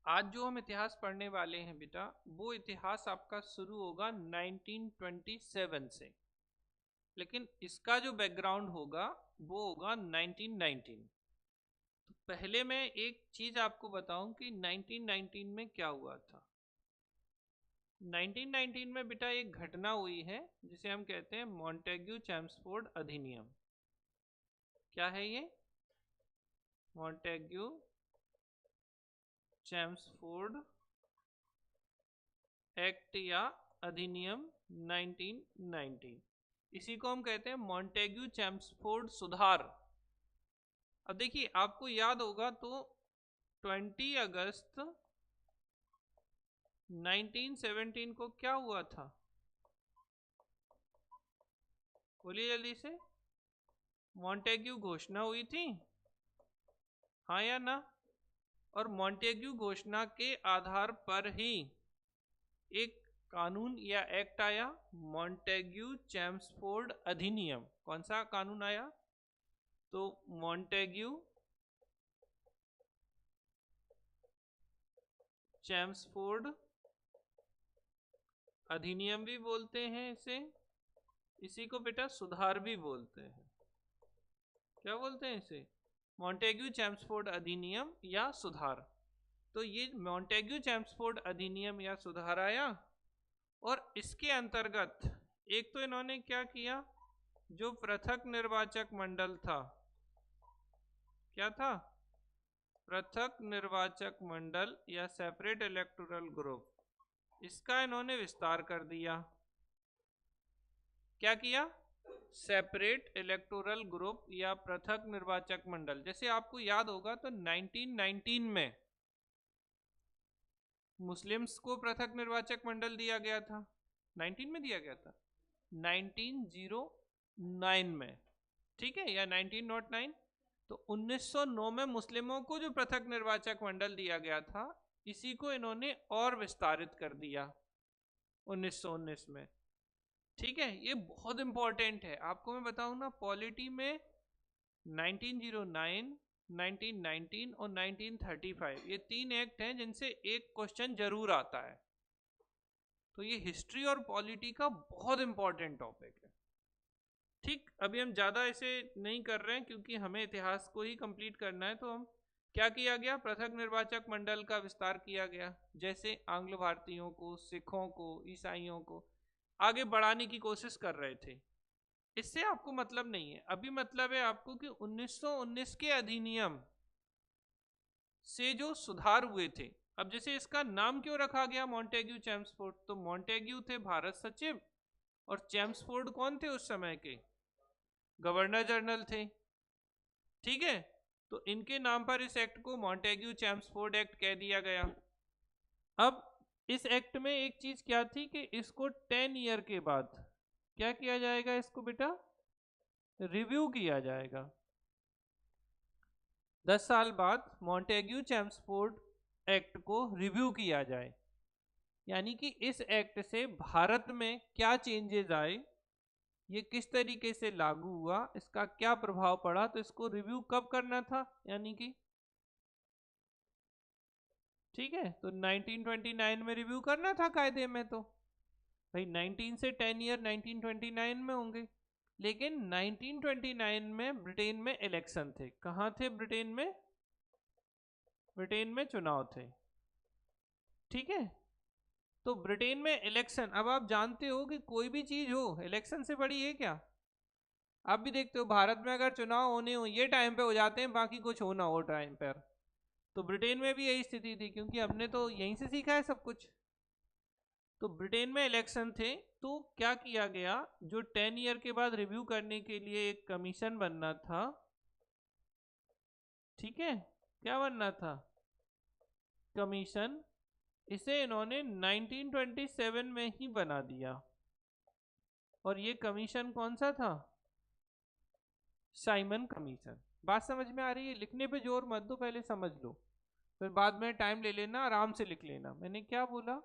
आज जो हम इतिहास पढ़ने वाले हैं बेटा, वो इतिहास आपका शुरू होगा 1927 से। लेकिन इसका जो बैकग्राउंड होगा वो होगा 1919। तो पहले मैं एक चीज आपको बताऊं कि 1919 में क्या हुआ था। 1919 में बेटा एक घटना हुई है जिसे हम कहते हैं मॉन्टेग्यू चैम्सफोर्ड अधिनियम। क्या है ये? मॉन्टेग्यू चैम्सफोर्ड एक्ट या अधिनियम 1919। इसी को हम कहते हैं मॉन्टेग्यू चैम्सफोर्ड सुधार। अब देखिए, आपको याद होगा तो 20 अगस्त 1917 को क्या हुआ था? बोलिए जल्दी से। मॉन्टेग्यू घोषणा हुई थी, हाँ या ना? और मॉन्टेग्यू घोषणा के आधार पर ही एक कानून या एक्ट आया, मॉन्टेग्यू चैम्सफोर्ड अधिनियम। कौन सा कानून आया? तो मॉन्टेग्यू चैम्सफोर्ड अधिनियम भी बोलते हैं इसे। इसी को बेटा सुधार भी बोलते हैं। क्या बोलते हैं इसे? मॉन्टेग्यू चैम्सफोर्ड अधिनियम या सुधार। तो ये मॉन्टेग्यू चैम्सफोर्ड अधिनियम या सुधार आया, और इसके अंतर्गत एक तो इन्होंने क्या किया, जो पृथक निर्वाचक मंडल था, क्या था? पृथक निर्वाचक मंडल या सेपरेट इलेक्टोरल ग्रुप, इसका इन्होंने विस्तार कर दिया। क्या किया? सेपरेट इलेक्टोरल ग्रुप या पृथक निर्वाचक मंडल। जैसे आपको याद होगा तो 1919 में मुस्लिम्स को पृथक निर्वाचक मंडल दिया गया था। 19 में दिया गया था, 1909 में, ठीक है, या 1909। तो 1909 में मुस्लिमों को जो पृथक निर्वाचक मंडल दिया गया था, इसी को इन्होंने और विस्तारित कर दिया 1919 में। ठीक है, ये बहुत इंपॉर्टेंट है। आपको मैं बताऊं ना, पॉलिटी में 1909, 1919 और 1935 ये तीन एक्ट हैं जिनसे एक क्वेश्चन जरूर आता है। तो ये हिस्ट्री और पॉलिटी का बहुत इंपॉर्टेंट टॉपिक है। ठीक, अभी हम ज़्यादा इसे नहीं कर रहे हैं क्योंकि हमें इतिहास को ही कंप्लीट करना है। तो हम क्या किया गया, पृथक निर्वाचक मंडल का विस्तार किया गया। जैसे आंग्ल भारतीयों को, सिखों को, ईसाइयों को आगे बढ़ाने की कोशिश कर रहे थे। इससे आपको मतलब नहीं है, अभी मतलब है आपको कि 1919 के अधिनियम से जो सुधार हुए थे। अब जैसे इसका नाम क्यों रखा गया मॉन्टेग्यू चैम्सफोर्ड, तो मॉन्टेग्यू थे भारत सचिव, और चैम्सफोर्ड कौन थे उस समय के? गवर्नर जनरल थे। ठीक है, तो इनके नाम पर इस एक्ट को मॉन्टेग्यू चैम्सफोर्ड एक्ट कह दिया गया। अब इस एक्ट में एक चीज क्या थी कि इसको 10 ईयर के बाद क्या किया जाएगा, इसको बेटा रिव्यू किया जाएगा। 10 साल बाद मॉन्टेग्यू चैम्सफोर्ड एक्ट को रिव्यू किया जाए, यानी कि इस एक्ट से भारत में क्या चेंजेस आए, ये किस तरीके से लागू हुआ, इसका क्या प्रभाव पड़ा। तो इसको रिव्यू कब करना था, यानी कि ठीक है, तो 1929 में रिव्यू करना था कायदे में। तो भाई 19 से 10 ईयर 1929 में होंगे। लेकिन 1929 में ब्रिटेन में इलेक्शन थे। कहाँ थे ब्रिटेन में? ब्रिटेन में चुनाव थे। ठीक है, तो ब्रिटेन में इलेक्शन, अब आप जानते हो कि कोई भी चीज हो इलेक्शन से बड़ी है क्या? आप भी देखते हो भारत में अगर चुनाव होने हो ये टाइम पे हो जाते हैं, बाकी कुछ हो ना हो टाइम पर। तो ब्रिटेन में भी यही स्थिति थी, क्योंकि हमने तो यहीं से सीखा है सब कुछ। तो ब्रिटेन में इलेक्शन थे, तो क्या किया गया, जो 10 ईयर के बाद रिव्यू करने के लिए एक कमीशन बनना था। ठीक है, क्या बनना था? कमीशन। इसे इन्होंने 1927 में ही बना दिया। और ये कमीशन कौन सा था? Simon commission. बात समझ में आ रही है? लिखने पे जोर मत दो, पहले समझ लो, फिर बाद में टाइम ले लेना, आराम से लिख लेना। मैंने क्या बोला?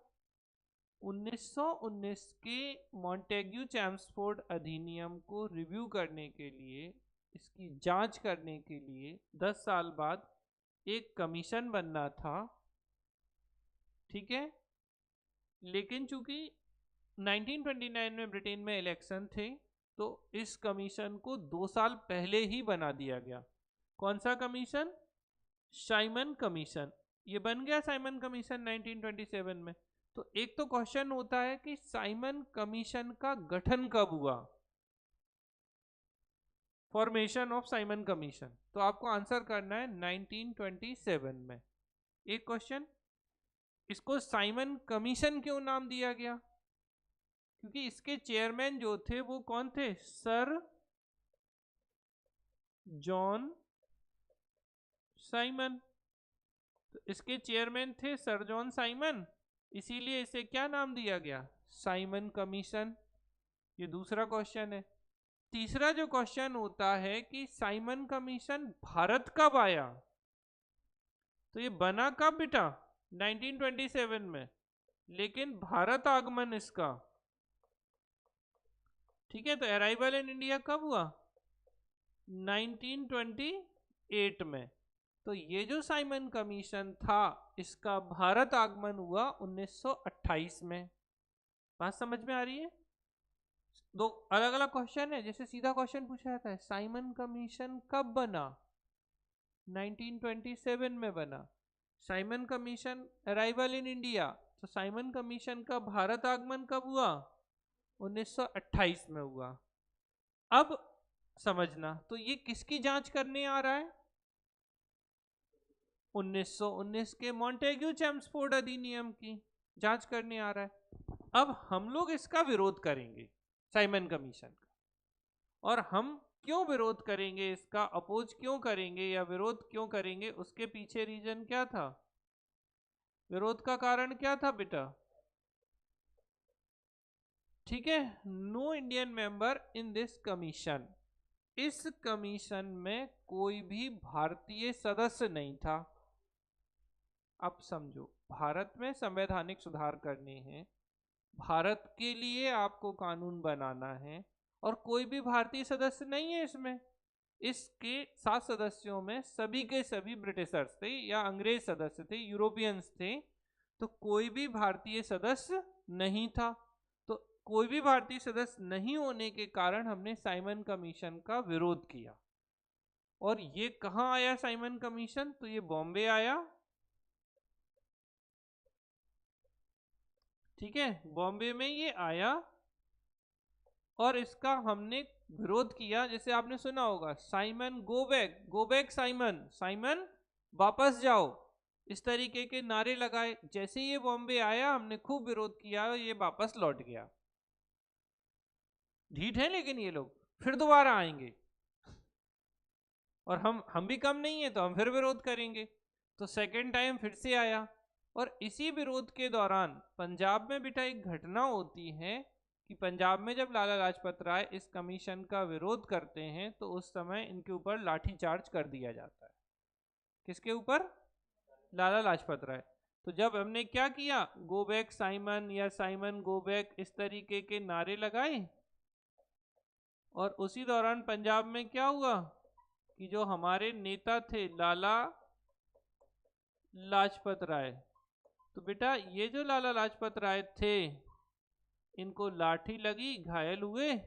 1919 के मॉन्टेग्यू चैम्सफोर्ड अधिनियम को रिव्यू करने के लिए, इसकी जांच करने के लिए 10 साल बाद एक कमीशन बनना था। ठीक है, लेकिन चूंकि 1929 में ब्रिटेन में इलेक्शन थे तो इस कमीशन को 2 साल पहले ही बना दिया गया। कौन सा कमीशन? Simon commission. ये बन गया साइमन कमीशन 1927 में। तो एक तो क्वेश्चन होता है कि साइमन कमीशन का गठन कब हुआ, फॉर्मेशन ऑफ साइमन कमीशन। तो आपको आंसर करना है 1927 में। एक क्वेश्चन, इसको साइमन कमीशन क्यों नाम दिया गया? क्योंकि इसके चेयरमैन जो थे वो कौन थे? Sir John Simon. तो इसके चेयरमैन थे सर जॉन साइमन, इसीलिए इसे क्या नाम दिया गया? Simon commission. ये दूसरा क्वेश्चन है। तीसरा जो क्वेश्चन होता है कि साइमन कमीशन भारत कब आया? तो ये बना कब बेटा? 1927 में, लेकिन भारत आगमन इसका, ठीक है, तो अराइवल इन इंडिया कब हुआ? 1928 में। तो ये जो साइमन कमीशन था इसका भारत आगमन हुआ 1928 में। बात समझ में आ रही है? दो अलग अलग क्वेश्चन है। जैसे सीधा क्वेश्चन पूछा जाता है साइमन कमीशन कब बना? 1927 में बना। Simon commission arrival in India, तो साइमन कमीशन का भारत आगमन कब हुआ? 1928 में हुआ। अब समझना, तो ये किसकी जांच करने आ रहा है? 1919 के मॉन्टेग्यू चेम्सफोर्ड अधिनियम की जांच करने आ रहा है। अब हम लोग इसका विरोध करेंगे, साइमन कमीशन का। और हम क्यों विरोध करेंगे इसका, अपोज क्यों करेंगे या विरोध क्यों करेंगे, उसके पीछे रीजन क्या था, विरोध का कारण क्या था बेटा? ठीक है, no Indian member in this commission. इस कमीशन में कोई भी भारतीय सदस्य नहीं था। अब समझो, भारत में संवैधानिक सुधार करने हैं, भारत के लिए आपको कानून बनाना है, और कोई भी भारतीय सदस्य नहीं है इसमें। इसके 7 सदस्यों में सभी के सभी ब्रिटिशर्स थे या अंग्रेज सदस्य थे, यूरोपियंस थे। तो कोई भी भारतीय सदस्य नहीं था। तो कोई भी भारतीय सदस्य नहीं होने के कारण हमने साइमन कमीशन का विरोध किया। और ये कहाँ आया साइमन कमीशन? तो ये बॉम्बे आया। ठीक है, बॉम्बे में ये आया और इसका हमने विरोध किया। जैसे आपने सुना होगा Simon go back, go back Simon, Simon वापस जाओ, इस तरीके के नारे लगाए। जैसे ये बॉम्बे आया हमने खूब विरोध किया, ये वापस लौट गया। ढीठ है लेकिन ये लोग, फिर दोबारा आएंगे और हम भी कम नहीं है, तो हम फिर विरोध करेंगे। तो सेकेंड टाइम फिर से आया। और इसी विरोध के दौरान पंजाब में बेटा एक घटना होती है कि पंजाब में जब लाला लाजपत राय इस कमीशन का विरोध करते हैं तो उस समय इनके ऊपर लाठी चार्ज कर दिया जाता है। किसके ऊपर? लाला लाजपत राय। तो जब हमने क्या किया, गो बैक साइमन या साइमन गो बैक, इस तरीके के नारे लगाए, और उसी दौरान पंजाब में क्या हुआ कि जो हमारे नेता थे लाला लाजपत राय, तो बेटा ये जो लाला लाजपत राय थे इनको लाठी लगी, घायल हुए,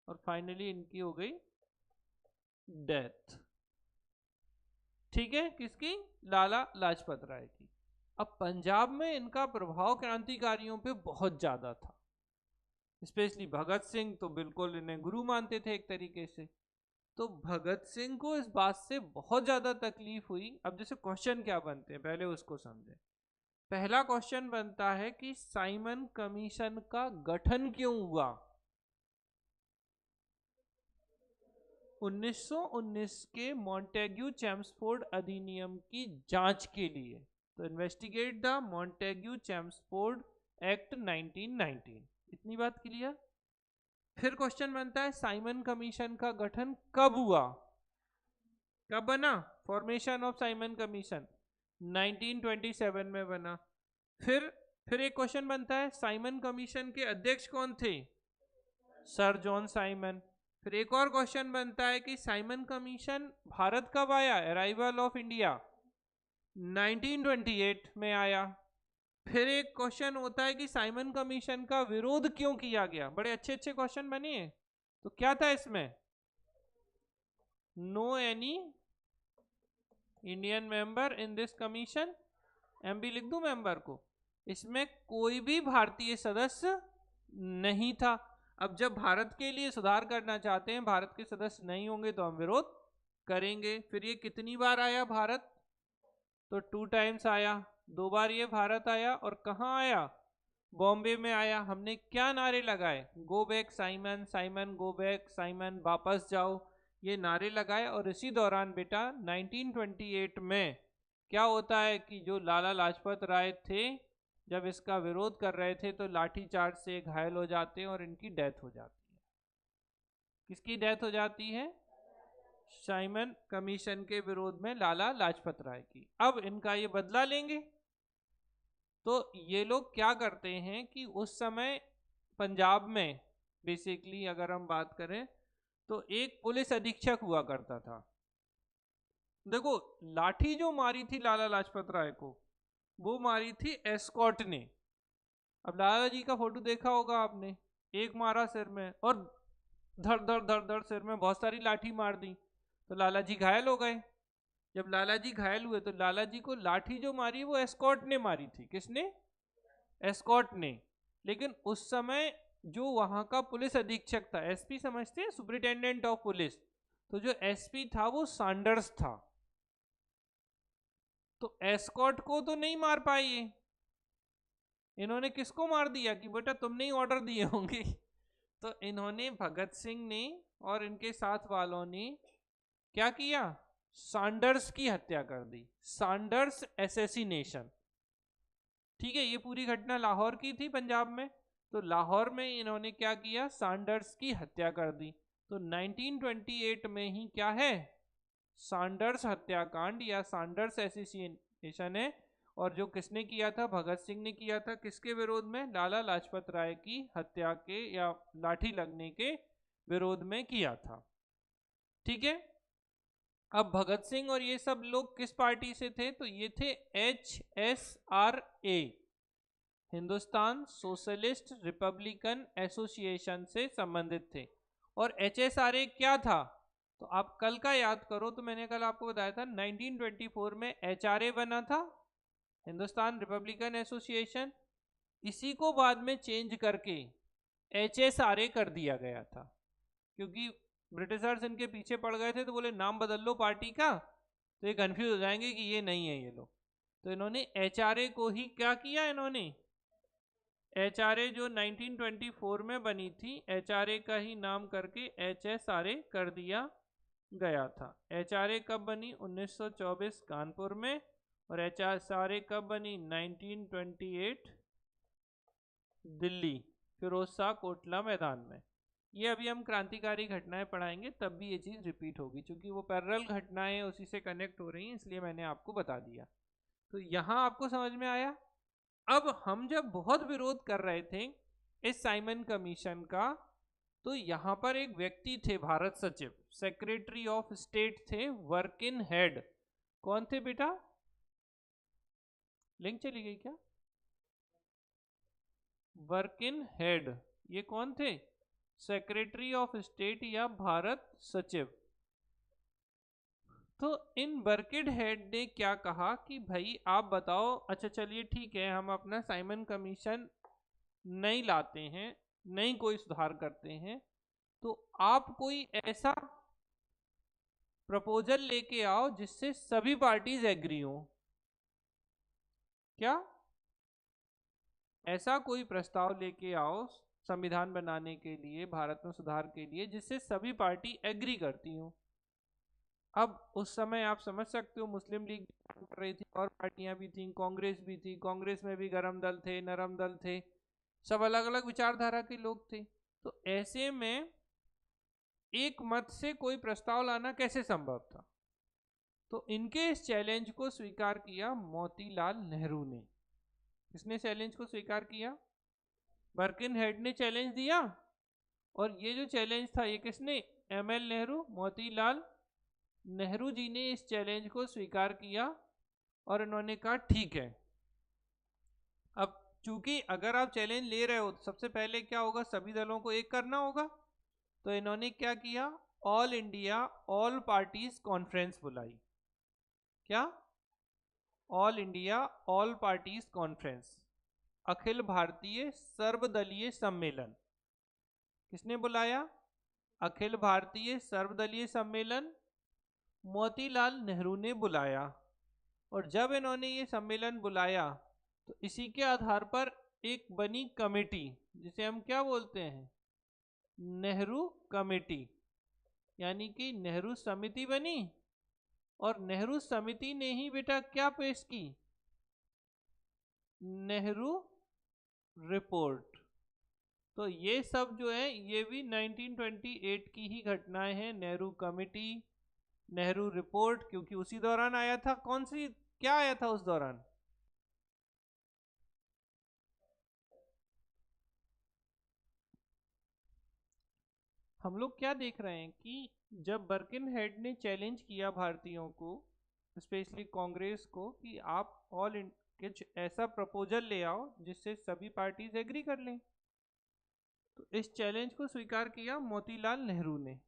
और फाइनली इनकी हो गई डेथ। ठीक है, किसकी? लाला लाजपत राय की। अब पंजाब में इनका प्रभाव क्रांतिकारियों पे बहुत ज्यादा था, स्पेशली भगत सिंह तो बिल्कुल इन्हें गुरु मानते थे एक तरीके से। तो भगत सिंह को इस बात से बहुत ज्यादा तकलीफ हुई। अब जैसे क्वेश्चन क्या बनते हैं पहले उसको समझे। पहला क्वेश्चन बनता है कि साइमन कमीशन का गठन क्यों हुआ? 1919 के मॉन्टेग्यू चेम्सफोर्ड अधिनियम की जांच के लिए। तो investigate the Montagu Chelmsford act 1919। इतनी बात क्लियर। फिर क्वेश्चन बनता है साइमन कमीशन का गठन कब हुआ, कब बना? फॉर्मेशन ऑफ साइमन कमीशन 1927 में बना। फिर एक क्वेश्चन बनता है साइमन कमीशन के अध्यक्ष कौन थे? Sir John Simon. फिर एक और क्वेश्चन बनता है कि साइमन कमीशन भारत कब आया, अराइवल ऑफ इंडिया 1928 में आया। फिर एक क्वेश्चन होता है कि साइमन कमीशन का विरोध क्यों किया गया। बड़े अच्छे अच्छे क्वेश्चन बने हैं। तो क्या था इसमें, no any Indian member in this commission, MB लिख दूं मेंबर को, इसमें कोई भी भारतीय सदस्य नहीं था। अब जब भारत के लिए सुधार करना चाहते हैं, भारत के सदस्य नहीं होंगे तो हम विरोध करेंगे। फिर ये कितनी बार आया भारत, तो 2 टाइम्स आया, 2 बार ये भारत आया। और कहाँ आया, बॉम्बे में आया। हमने क्या नारे लगाए, go back Simon, Simon go back, Simon वापस जाओ, ये नारे लगाए। और इसी दौरान बेटा 1928 में क्या होता है कि जो लाला लाजपत राय थे, जब इसका विरोध कर रहे थे तो लाठी चार्ज से घायल हो जाते हैं और इनकी डेथ हो जाती है। किसकी डेथ हो जाती है, साइमन कमीशन के विरोध में लाला लाजपत राय की। अब इनका ये बदला लेंगे। तो ये लोग क्या करते हैं कि उस समय पंजाब में बेसिकली अगर हम बात करें तो एक पुलिस अधीक्षक हुआ करता था। देखो, लाठी जो मारी थी लाला लाजपत राय को, वो मारी थी एस्कॉट ने। अब लाला जी का फोटो देखा होगा आपने, एक मारा सिर में और धड़ धड़ धड़ धड़ सिर में बहुत सारी लाठी मार दी, तो लाला जी घायल हो गए। जब लाला जी घायल हुए तो लाला जी को लाठी जो मारी वो एस्कॉट ने मारी थी। किसने, एस्कॉट ने। लेकिन उस समय जो वहां का पुलिस अधीक्षक था, एसपी समझते हैं, सुपरिटेंडेंट ऑफ पुलिस, तो जो एसपी था वो सैंडर्स था। तो एस्कॉट को तो नहीं मार पाए ये, इन्होंने किसको मार दिया कि बेटा तुमने ही ऑर्डर दिए होंगे। तो इन्होंने, भगत सिंह ने और इनके साथ वालों ने क्या किया, सैंडर्स की हत्या कर दी, सैंडर्स एसेसिनेशन। ठीक है, ये पूरी घटना लाहौर की थी, पंजाब में। तो लाहौर में इन्होंने क्या किया, सैंडर्स की हत्या कर दी। तो 1928 में ही क्या है, सैंडर्स हत्याकांड या सैंडर्स एसेसिनेशन है। और जो किसने किया था, भगत सिंह ने किया था। किसके विरोध में, लाला लाजपत राय की हत्या के या लाठी लगने के विरोध में किया था। ठीक है। अब भगत सिंह और ये सब लोग किस पार्टी से थे, तो ये थे HSRA, Hindustan socialist Republican association से संबंधित थे। और HSRA क्या था, तो आप कल का याद करो, तो मैंने कल आपको बताया था 1924 में HRA बना था, हिंदुस्तान रिपब्लिकन एसोसिएशन। इसी को बाद में चेंज करके HSRA कर दिया गया था, क्योंकि ब्रिटिशर्स इनके पीछे पड़ गए थे, तो बोले नाम बदल लो पार्टी का, तो ये कंफ्यूज हो जाएंगे कि ये नहीं है ये लोग। तो इन्होंने HRA को ही क्या किया, इन्होंने HRA जो 1924 में बनी थी, HRA का ही नाम करके HSRA कर दिया गया था। HRA कब बनी, 1924 कानपुर में। और HSRA कब बनी, 1928 दिल्ली, फिरोज शाह कोटला मैदान में। ये अभी हम क्रांतिकारी घटनाएं पढ़ाएंगे तब भी ये चीज़ रिपीट होगी, क्योंकि वो पैरेलल घटनाएं उसी से कनेक्ट हो रही हैं, इसलिए मैंने आपको बता दिया। तो यहाँ आपको समझ में आया। अब हम जब बहुत विरोध कर रहे थे इस साइमन कमीशन का, तो यहाँ पर एक व्यक्ति थे, भारत सचिव, सेक्रेटरी ऑफ स्टेट थे, वर्किन हेड। कौन थे बेटा, लिंक चली गई क्या, वर्किन हेड, ये कौन थे, सेक्रेटरी ऑफ स्टेट या भारत सचिव। तो इन वर्किड हेड ने क्या कहा कि भाई आप बताओ, अच्छा चलिए ठीक है, हम अपना साइमन कमीशन नहीं लाते हैं, नहीं कोई सुधार करते हैं, तो आप कोई ऐसा प्रपोजल लेके आओ जिससे सभी पार्टीज एग्री हो। क्या, ऐसा कोई प्रस्ताव लेके आओ संविधान बनाने के लिए, भारत में सुधार के लिए, जिससे सभी पार्टी एग्री करती हो। अब उस समय आप समझ सकते हो, मुस्लिम लीग कर रही थी और पार्टियां भी थी, कांग्रेस भी थी, कांग्रेस में भी गरम दल थे, नरम दल थे, सब अलग अलग विचारधारा के लोग थे। तो ऐसे में एक मत से कोई प्रस्ताव लाना कैसे संभव था। तो इनके इस चैलेंज को स्वीकार किया मोतीलाल नेहरू ने। किसने चैलेंज को स्वीकार किया, वर्किन हेड ने चैलेंज दिया। और ये जो चैलेंज था ये किसने, ML नेहरू, मोतीलाल नेहरू जी ने इस चैलेंज को स्वीकार किया। और इन्होंने कहा ठीक है, अब चूंकि अगर आप चैलेंज ले रहे हो तो सबसे पहले क्या होगा, सभी दलों को एक करना होगा। तो इन्होंने क्या किया, all India all parties conference बुलाई। क्या, all India all parties conference, अखिल भारतीय सर्वदलीय सम्मेलन। किसने बुलाया, अखिल भारतीय सर्वदलीय सम्मेलन, मोतीलाल नेहरू ने बुलाया। और जब इन्होंने ये सम्मेलन बुलाया तो इसी के आधार पर एक बनी कमेटी, जिसे हम क्या बोलते हैं, नेहरू कमेटी, यानी कि नेहरू समिति बनी। और नेहरू समिति ने ही बेटा क्या पेश की, नेहरू रिपोर्ट। तो ये सब जो है ये भी 1928 की ही घटनाएं हैं। नेहरू कमेटी, नेहरू रिपोर्ट, क्योंकि उसी दौरान आया था। कौन सी, क्या आया था उस दौरान, हम लोग क्या देख रहे हैं कि जब बर्किनहेड ने चैलेंज किया भारतीयों को, स्पेशली कांग्रेस को, कि आप ऑल कुछ ऐसा प्रपोजल ले आओ जिससे सभी पार्टीज एग्री कर लें, तो इस चैलेंज को स्वीकार किया मोतीलाल नेहरू ने।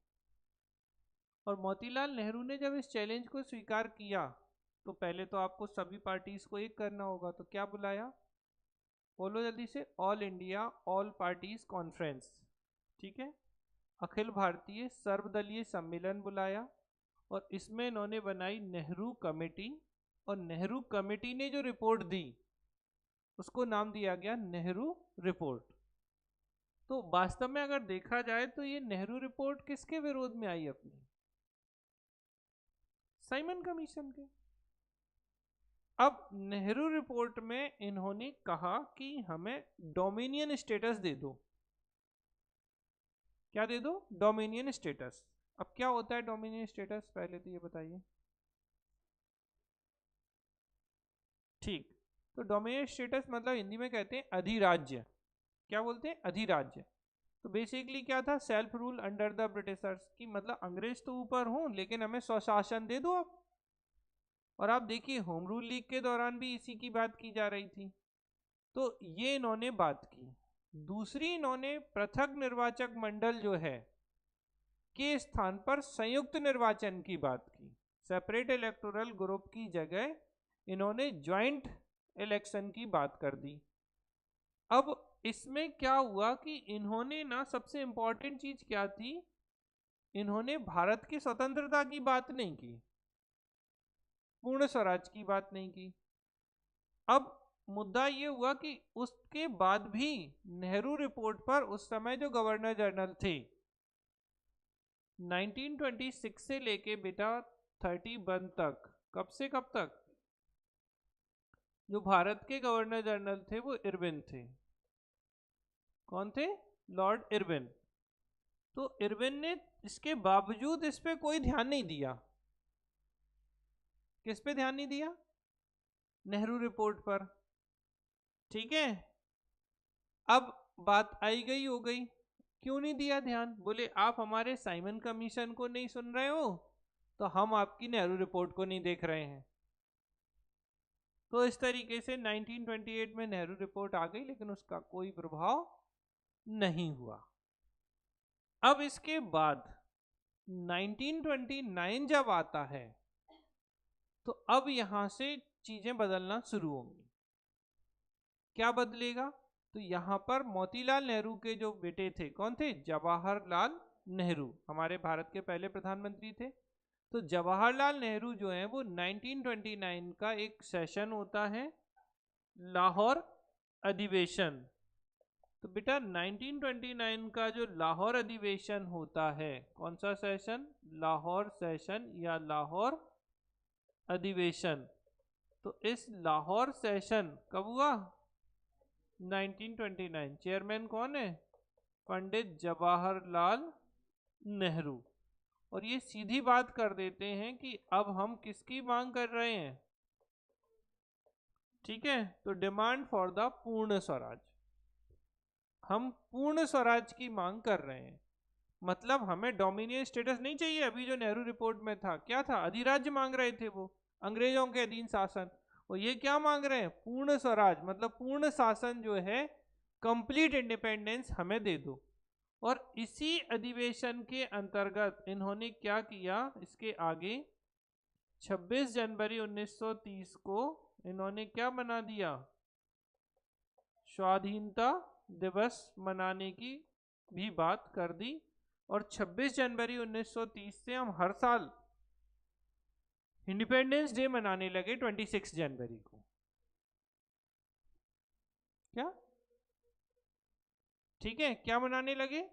और मोतीलाल नेहरू ने जब इस चैलेंज को स्वीकार किया तो पहले तो आपको सभी पार्टीज को एक करना होगा। तो क्या बुलाया, बोलो जल्दी से, all India all parties conference, ठीक है, अखिल भारतीय सर्वदलीय सम्मेलन बुलाया। और इसमें इन्होंने बनाई नेहरू कमेटी। और नेहरू कमेटी ने जो रिपोर्ट दी उसको नाम दिया गया नेहरू रिपोर्ट। तो वास्तव में अगर देखा जाए तो ये नेहरू रिपोर्ट किसके विरोध में आई अपनी, साइमन कमीशन के। अब नेहरू रिपोर्ट में इन्होंने कहा कि हमें डोमिनियन स्टेटस दे दो। क्या दे दो, डोमिनियन स्टेटस। अब क्या होता है डोमिनियन स्टेटस, पहले तो ये बताइए। ठीक, तो डोमिनियन स्टेटस मतलब हिंदी में कहते हैं अधिराज्य। क्या बोलते हैं, अधिराज्य। तो बेसिकली क्या था, self rule under the Britishers, की मतलब अंग्रेज तो ऊपर हूं लेकिन हमें स्वशासन दे दो अब। और आप देखिए होम रूल लीग के दौरान भी इसी की बात की जा रही थी। तो ये इन्होंने बात की। दूसरी, इन्होंने पृथक निर्वाचक मंडल जो है के स्थान पर संयुक्त निर्वाचन की बात की। सेपरेट इलेक्टोरल ग्रुप की जगह इन्होंने ज्वाइंट इलेक्शन की बात कर दी। अब इसमें क्या हुआ कि इन्होंने ना, सबसे इंपॉर्टेंट चीज क्या थी, इन्होंने भारत की स्वतंत्रता की बात नहीं की, पूर्ण स्वराज की बात नहीं की। अब मुद्दा ये हुआ कि उसके बाद भी नेहरू रिपोर्ट पर उस समय जो गवर्नर जनरल थे, 1926 से लेके बेटा 31 तक, कब से कब तक, जो भारत के गवर्नर जनरल थे वो इरविन थे। कौन थे, लॉर्ड इरविन। तो इरविन ने इसके बावजूद इस पे कोई ध्यान नहीं दिया। किस पे ध्यान नहीं दिया, नेहरू रिपोर्ट पर, ठीक है। अब बात आई गई हो गई, क्यों नहीं दिया ध्यान, बोले आप हमारे साइमन कमीशन को नहीं सुन रहे हो तो हम आपकी नेहरू रिपोर्ट को नहीं देख रहे हैं। तो इस तरीके से 1928 में नेहरू रिपोर्ट आ गई लेकिन उसका कोई प्रभाव नहीं हुआ। अब इसके बाद 1929 जब आता है तो अब यहां से चीजें बदलना शुरू होंगी। क्या बदलेगा, तो यहां पर मोतीलाल नेहरू के जो बेटे थे, कौन थे, जवाहरलाल नेहरू, हमारे भारत के पहले प्रधानमंत्री थे। तो जवाहरलाल नेहरू जो है वो 1929 का एक सेशन होता है, लाहौर अधिवेशन। तो बेटा 1929 का जो लाहौर अधिवेशन होता है, कौन सा सेशन, लाहौर सेशन या लाहौर अधिवेशन। तो इस लाहौर सेशन कब हुआ, 1929। चेयरमैन कौन है, पंडित जवाहरलाल नेहरू। और ये सीधी बात कर देते हैं कि अब हम किसकी मांग कर रहे हैं, ठीक है, तो डिमांड फॉर द पूर्ण स्वराज। हम पूर्ण स्वराज की मांग कर रहे हैं, मतलब हमें डोमिनियन स्टेटस नहीं चाहिए। अभी जो नेहरू रिपोर्ट में था क्या था, अधिराज्य मांग रहे थे वो, अंग्रेजों के अधीन शासन। और ये क्या मांग रहे हैं? पूर्ण स्वराज, मतलब पूर्ण शासन जो है, कंप्लीट इंडिपेंडेंस हमें दे दो। और इसी अधिवेशन के अंतर्गत इन्होंने क्या किया, इसके आगे 26 जनवरी 1930 को इन्होंने क्या बना दिया, स्वाधीनता दिवस मनाने की भी बात कर दी। और 26 जनवरी 1930 से हम हर साल इंडिपेंडेंस डे मनाने लगे 26 जनवरी को। क्या ठीक है, क्या मनाने लगे?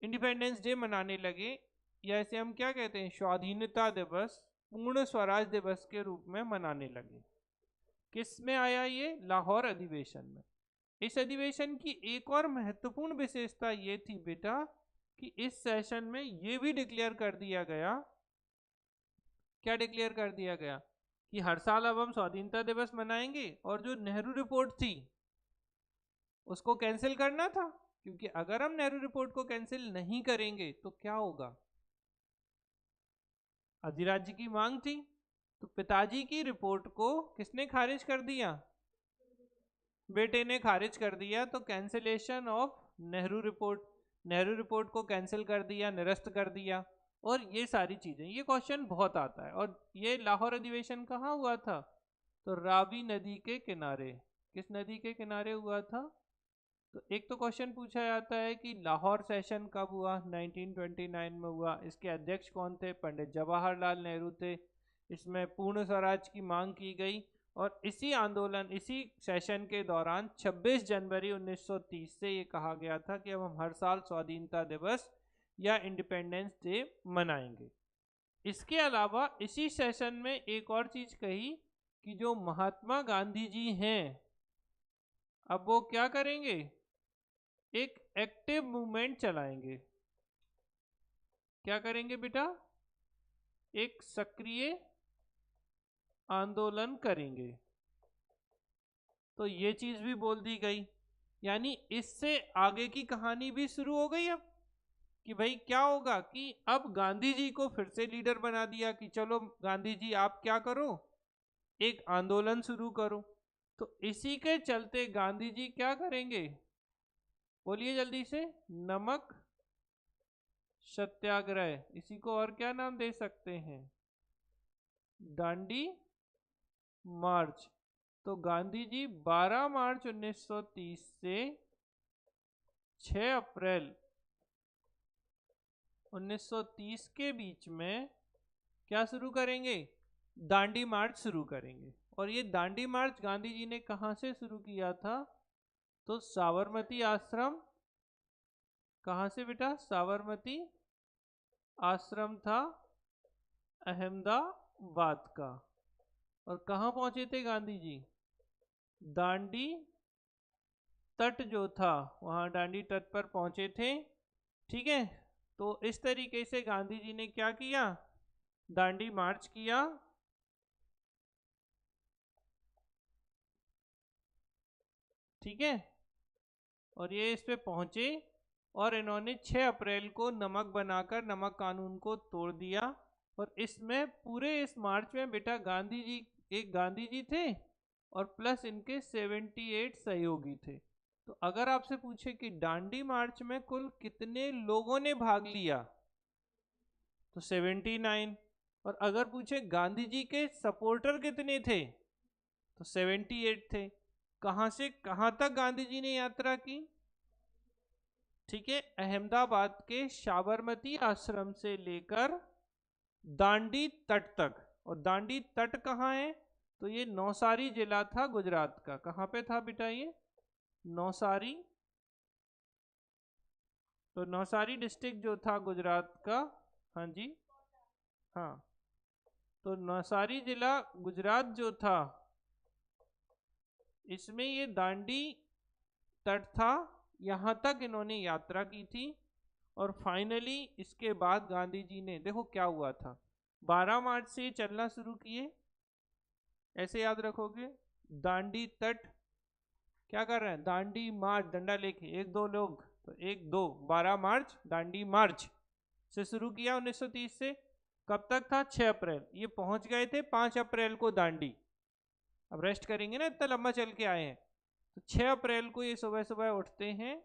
इंडिपेंडेंस डे मनाने लगे, या इसे हम क्या कहते हैं, स्वाधीनता दिवस, पूर्ण स्वराज दिवस के रूप में मनाने लगे। किस में आया ये? लाहौर अधिवेशन में। इस अधिवेशन की एक और महत्वपूर्ण विशेषता ये थी बेटा कि इस सेशन में ये भी डिक्लेयर कर दिया गया, क्या डिक्लेयर कर दिया गया, कि हर साल अब हम स्वाधीनता दिवस मनाएंगे, और जो नेहरू रिपोर्ट थी उसको कैंसिल करना था, क्योंकि अगर हम नेहरू रिपोर्ट को कैंसिल नहीं करेंगे तो क्या होगा, अधिराज्य की मांग थी। तो पिताजी की रिपोर्ट को किसने खारिज कर दिया? बेटे ने खारिज कर दिया। तो cancellation of Nehru report, Nehru report को कैंसिल कर दिया, निरस्त कर दिया। और ये सारी चीजें, ये क्वेश्चन बहुत आता है। और ये लाहौर अधिवेशन कहाँ हुआ था? तो रावी नदी के किनारे। किस नदी के किनारे हुआ था? तो एक तो क्वेश्चन पूछा जाता है कि लाहौर सेशन कब हुआ? 1929 में हुआ। इसके अध्यक्ष कौन थे? पंडित जवाहरलाल नेहरू थे। इसमें पूर्ण स्वराज की मांग की गई। और इसी आंदोलन, इसी सेशन के दौरान 26 जनवरी 1930 से ये कहा गया था कि अब हम हर साल स्वाधीनता दिवस या इंडिपेंडेंस डे मनाएंगे। इसके अलावा इसी सेशन में एक और चीज कही कि जो महात्मा गांधी जी हैं, अब वो क्या करेंगे? एक एक्टिव मूवमेंट चलाएंगे। क्या करेंगे बेटा? एक सक्रिय आंदोलन करेंगे। तो ये चीज भी बोल दी गई। यानी इससे आगे की कहानी भी शुरू हो गई अब, कि भाई क्या होगा कि अब गांधी जी को फिर से लीडर बना दिया कि चलो गांधी जी आप क्या करो, एक आंदोलन शुरू करो। तो इसी के चलते गांधी जी क्या करेंगे? बोलिए जल्दी से। नमक सत्याग्रह। इसी को और क्या नाम दे सकते हैं? दांडी मार्च। तो गांधी जी 12 मार्च 1930 से 6 अप्रैल 1930 के बीच में क्या शुरू करेंगे? दांडी मार्च शुरू करेंगे। और ये दांडी मार्च गांधी जी ने कहाँ से शुरू किया था? तो साबरमती आश्रम। कहाँ से बेटा? साबरमती आश्रम था अहमदाबाद का। और कहाँ पहुंचे थे गांधी जी? दांडी तट जो था, वहां दांडी तट पर पहुंचे थे। ठीक है। तो इस तरीके से गांधी जी ने क्या किया? दांडी मार्च किया। ठीक है। और ये इस पे पहुंचे, और इन्होंने 6 अप्रैल को नमक बनाकर नमक कानून को तोड़ दिया। और इसमें पूरे इस मार्च में बेटा गांधी जी, एक गांधी जी थे और प्लस इनके 78 सहयोगी थे। तो अगर आपसे पूछे कि दांडी मार्च में कुल कितने लोगों ने भाग लिया, तो 79। और अगर पूछे गांधी जी के सपोर्टर कितने थे, तो 78 थे। कहां से कहां तक गांधी जी ने यात्रा की? ठीक है, अहमदाबाद के साबरमती आश्रम से लेकर दांडी तट तक। और दांडी तट कहाँ है? तो ये नौसारी जिला था गुजरात का। कहाँ पे था बेटा ये? नौसारी। तो नौसारी डिस्ट्रिक्ट जो था गुजरात का। हाँ जी, हाँ। तो नौसारी जिला गुजरात जो था, इसमें ये दांडी तट था, यहाँ तक इन्होंने यात्रा की थी। और फाइनली इसके बाद गांधी जी ने, देखो क्या हुआ था, 12 मार्च से चलना शुरू किए। ऐसे याद रखोगे, दांडी तट क्या कर रहे हैं? दांडी मार्च, डंडा लेके एक दो लोग, तो एक दो 12 मार्च दांडी मार्च से शुरू किया 1930 से। कब तक था? 6 अप्रैल। ये पहुंच गए थे 5 अप्रैल को दांडी। अब रेस्ट करेंगे ना, इतना लंबा चल के आए हैं। तो 6 अप्रैल को ये सुबह सुबह उठते हैं,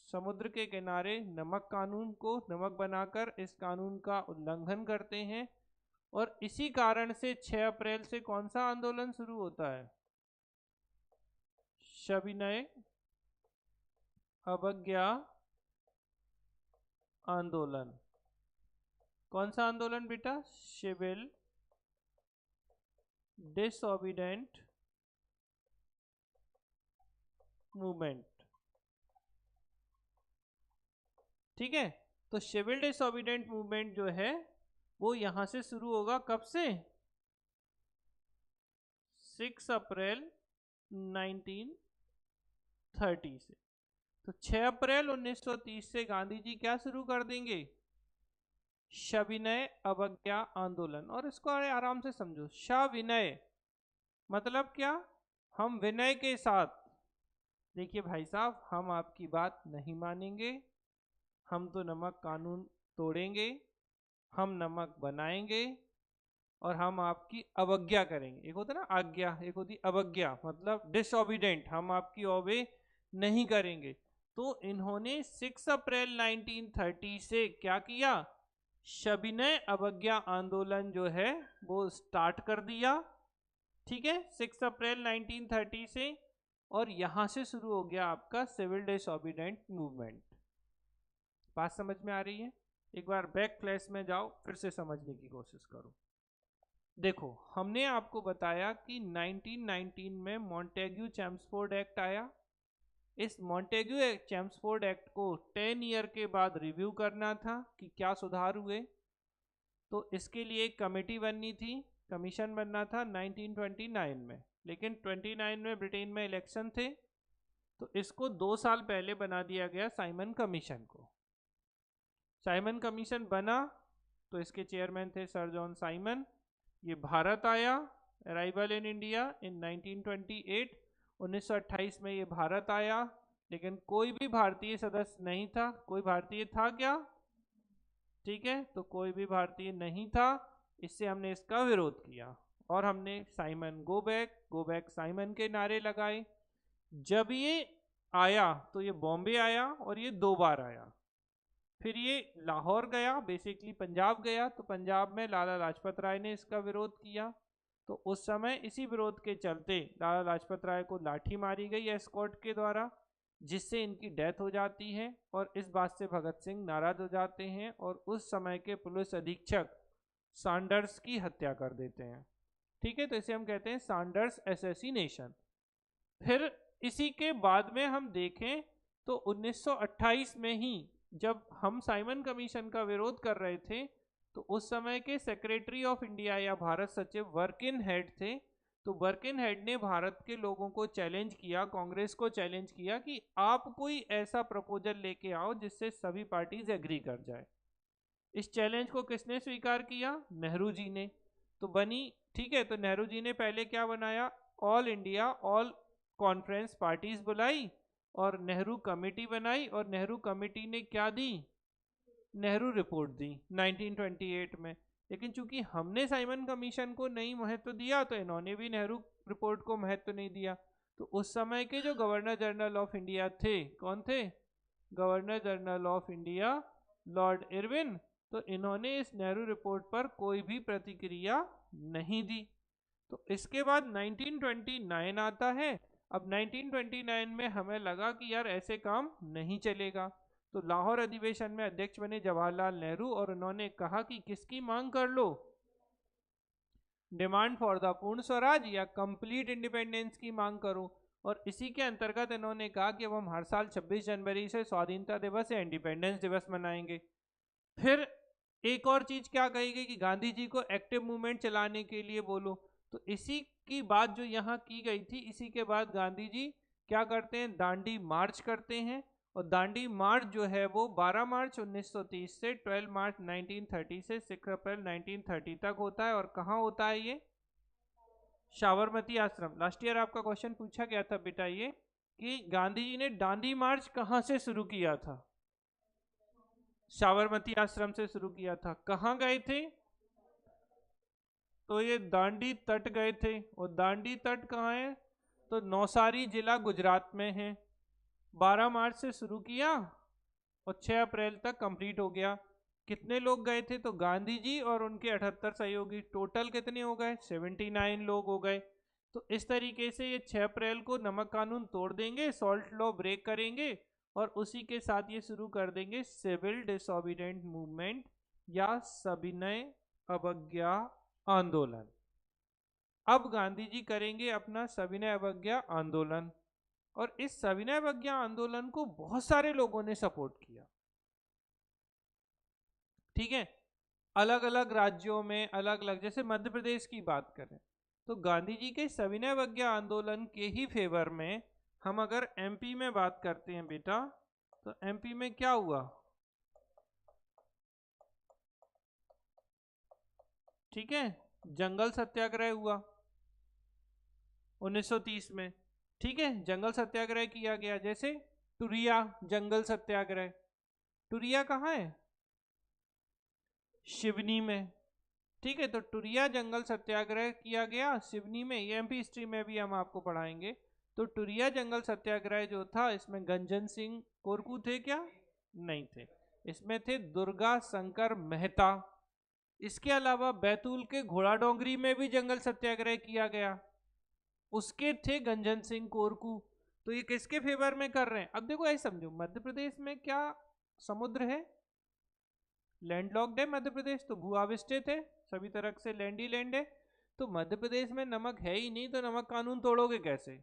समुद्र के किनारे नमक कानून को नमक बनाकर इस कानून का उल्लंघन करते हैं। और इसी कारण से 6 अप्रैल से कौन सा आंदोलन शुरू होता है? सविनय अवज्ञा आंदोलन। कौन सा आंदोलन बेटा? Civil disobedient movement. ठीक है, तो सिविल डिसओबीडेंट मूवमेंट जो है वो यहां से शुरू होगा। कब से? 6 अप्रैल 1930 से। तो 6 अप्रैल 1930 से गांधी जी क्या शुरू कर देंगे? सविनय अवज्ञा आंदोलन। और इसको आराम से समझो, सविनय मतलब क्या? हम विनय के साथ, देखिए भाई साहब, हम आपकी बात नहीं मानेंगे, हम तो नमक कानून तोड़ेंगे, हम नमक बनाएंगे और हम आपकी अवज्ञा करेंगे। एक होता है ना आज्ञा, एक होती अवज्ञा, मतलब डिसओबीडेंट, हम आपकी ओबे नहीं करेंगे। तो इन्होंने 6 अप्रैल 1930 से क्या किया? सविनय अवज्ञा आंदोलन जो है वो स्टार्ट कर दिया। ठीक है, 6 अप्रैल 1930 से। और यहां से शुरू हो गया आपका सिविल डिसओबीडेंट मूवमेंट। बात समझ में आ रही है? एक बार बैक फ्लैश में जाओ, फिर से समझने की कोशिश करो। देखो, हमने आपको बताया कि 1919 में मॉन्टेग्यू चैम्सफोर्ड एक्ट आया। इस मॉन्टेग्यू चैम्सफोर्ड एक्ट को 10 ईयर के बाद रिव्यू करना था कि क्या सुधार हुए। तो इसके लिए एक कमेटी बननी थी, कमीशन बनना था 1929 में। लेकिन 29 में ब्रिटेन में इलेक्शन थे, तो इसको 2 साल पहले बना दिया गया साइमन कमीशन को। साइमन कमीशन बना तो इसके चेयरमैन थे सर जॉन साइमन। ये भारत आया, अराइवल इन इंडिया इन 1928। 1928 में ये भारत आया, लेकिन कोई भी भारतीय सदस्य नहीं था। कोई भारतीय था क्या? ठीक है, तो कोई भी भारतीय नहीं था। इससे हमने इसका विरोध किया और हमने साइमन गो बैक साइमन के नारे लगाए। जब ये आया तो ये बॉम्बे आया और ये 2 बार आया। फिर ये लाहौर गया, बेसिकली पंजाब गया, तो पंजाब में लाला लाजपत राय ने इसका विरोध किया। तो उस समय इसी विरोध के चलते लाला लाजपत राय को लाठी मारी गई एस्कॉर्ट के द्वारा, जिससे इनकी डेथ हो जाती है। और इस बात से भगत सिंह नाराज हो जाते हैं और उस समय के पुलिस अधीक्षक सैंडर्स की हत्या कर देते हैं। ठीक है, तो इसे हम कहते हैं सैंडर्स असैसिनेशन। फिर इसी के बाद में हम देखें तो 1928 में ही जब हम साइमन कमीशन का विरोध कर रहे थे, तो उस समय के सेक्रेटरी ऑफ इंडिया या भारत सचिव वर्किन हेड थे। तो वर्किन हेड ने भारत के लोगों को चैलेंज किया, कांग्रेस को चैलेंज किया कि आप कोई ऐसा प्रपोजल लेके आओ जिससे सभी पार्टीज एग्री कर जाए। इस चैलेंज को किसने स्वीकार किया? नेहरू जी ने। तो बनी, ठीक है, तो नेहरू जी ने पहले क्या बनाया? All India all conference parties बुलाई और नेहरू कमेटी बनाई। और नेहरू कमेटी ने क्या दी? नेहरू रिपोर्ट दी 1928 में। लेकिन चूंकि हमने साइमन कमीशन को नहीं महत्व दिया, तो इन्होंने भी नेहरू रिपोर्ट को महत्व नहीं दिया। तो उस समय के जो गवर्नर जनरल ऑफ इंडिया थे, कौन थे? Governor general of India Lord Irwin. तो इन्होंने इस नेहरू रिपोर्ट पर कोई भी प्रतिक्रिया नहीं दी। तो इसके बाद 1929 आता है। अब 1929 में हमें लगा कि यार ऐसे काम नहीं चलेगा। तो लाहौर अधिवेशन में अध्यक्ष बने जवाहरलाल नेहरू और उन्होंने कहा कि किसकी मांग कर लो? डिमांड फॉर द पूर्ण स्वराज या कंप्लीट इंडिपेंडेंस की मांग करो। और इसी के अंतर्गत इन्होंने कहा कि अब हम हर साल 26 जनवरी से स्वाधीनता दिवस या इंडिपेंडेंस दिवस मनाएंगे। फिर एक और चीज क्या कही गई कि गांधी जी को एक्टिव मूवमेंट चलाने के लिए बोलो। तो इसी की बात जो यहाँ की गई थी, इसी के बाद गांधी जी क्या करते हैं? दांडी मार्च करते हैं। और दांडी मार्च जो है वो 12 मार्च 1930 से 12 मार्च 1930 से 6 अप्रैल 1930 तक होता है। और कहाँ होता है ये? साबरमती आश्रम। लास्ट ईयर आपका क्वेश्चन पूछा गया था बेटा ये, कि गांधी जी ने दांडी मार्च कहाँ से शुरू किया था? साबरमती आश्रम से शुरू किया था। कहाँ गए थे? तो ये दांडी तट गए थे, और दांडी तट कहाँ है? तो नौसारी जिला गुजरात में है। 12 मार्च से शुरू किया और 6 अप्रैल तक कंप्लीट हो गया। कितने लोग गए थे? तो गांधी जी और उनके 78 सहयोगी, टोटल कितने हो गए? 79 लोग हो गए। तो इस तरीके से ये 6 अप्रैल को नमक कानून तोड़ देंगे, सॉल्ट लॉ ब्रेक करेंगे, और उसी के साथ ये शुरू कर देंगे सिविल डिसोबीडिएंट मूवमेंट या सविनय अवज्ञा आंदोलन। अब गांधी जी करेंगे अपना सविनय अवज्ञा आंदोलन, और इस सविनय अवज्ञा आंदोलन को बहुत सारे लोगों ने सपोर्ट किया। ठीक है, अलग अलग राज्यों में अलग अलग, जैसे मध्य प्रदेश की बात करें तो गांधी जी के सविनय अवज्ञा आंदोलन के ही फेवर में हम अगर एमपी में बात करते हैं बेटा, तो एमपी में क्या हुआ? ठीक है, जंगल सत्याग्रह हुआ 1930 में। ठीक है, जंगल सत्याग्रह किया गया, जैसे टुरिया जंगल सत्याग्रह। टुरिया कहाँ है? शिवनी में। ठीक है, तो टुरिया जंगल सत्याग्रह किया गया सिवनी में। ये एमपी हिस्ट्री में भी हम आपको पढ़ाएंगे। तो टुरिया जंगल सत्याग्रह जो था, इसमें गंजन सिंह कोरकू थे क्या? नहीं थे। इसमें थे दुर्गा शंकर मेहता। इसके अलावा बैतूल के घोड़ा डोंगरी में भी जंगल सत्याग्रह किया गया, उसके थे गंजन सिंह कोरकू। तो ये किसके फेवर में कर रहे हैं? अब देखो ऐसे समझो, मध्य प्रदेश में क्या समुद्र है? लैंडलॉक्ड है मध्य प्रदेश, तो भू आविष्टित है, सभी तरह से लैंड ही लैंड है। तो मध्य प्रदेश में नमक है ही नहीं, तो नमक कानून तोड़ोगे कैसे?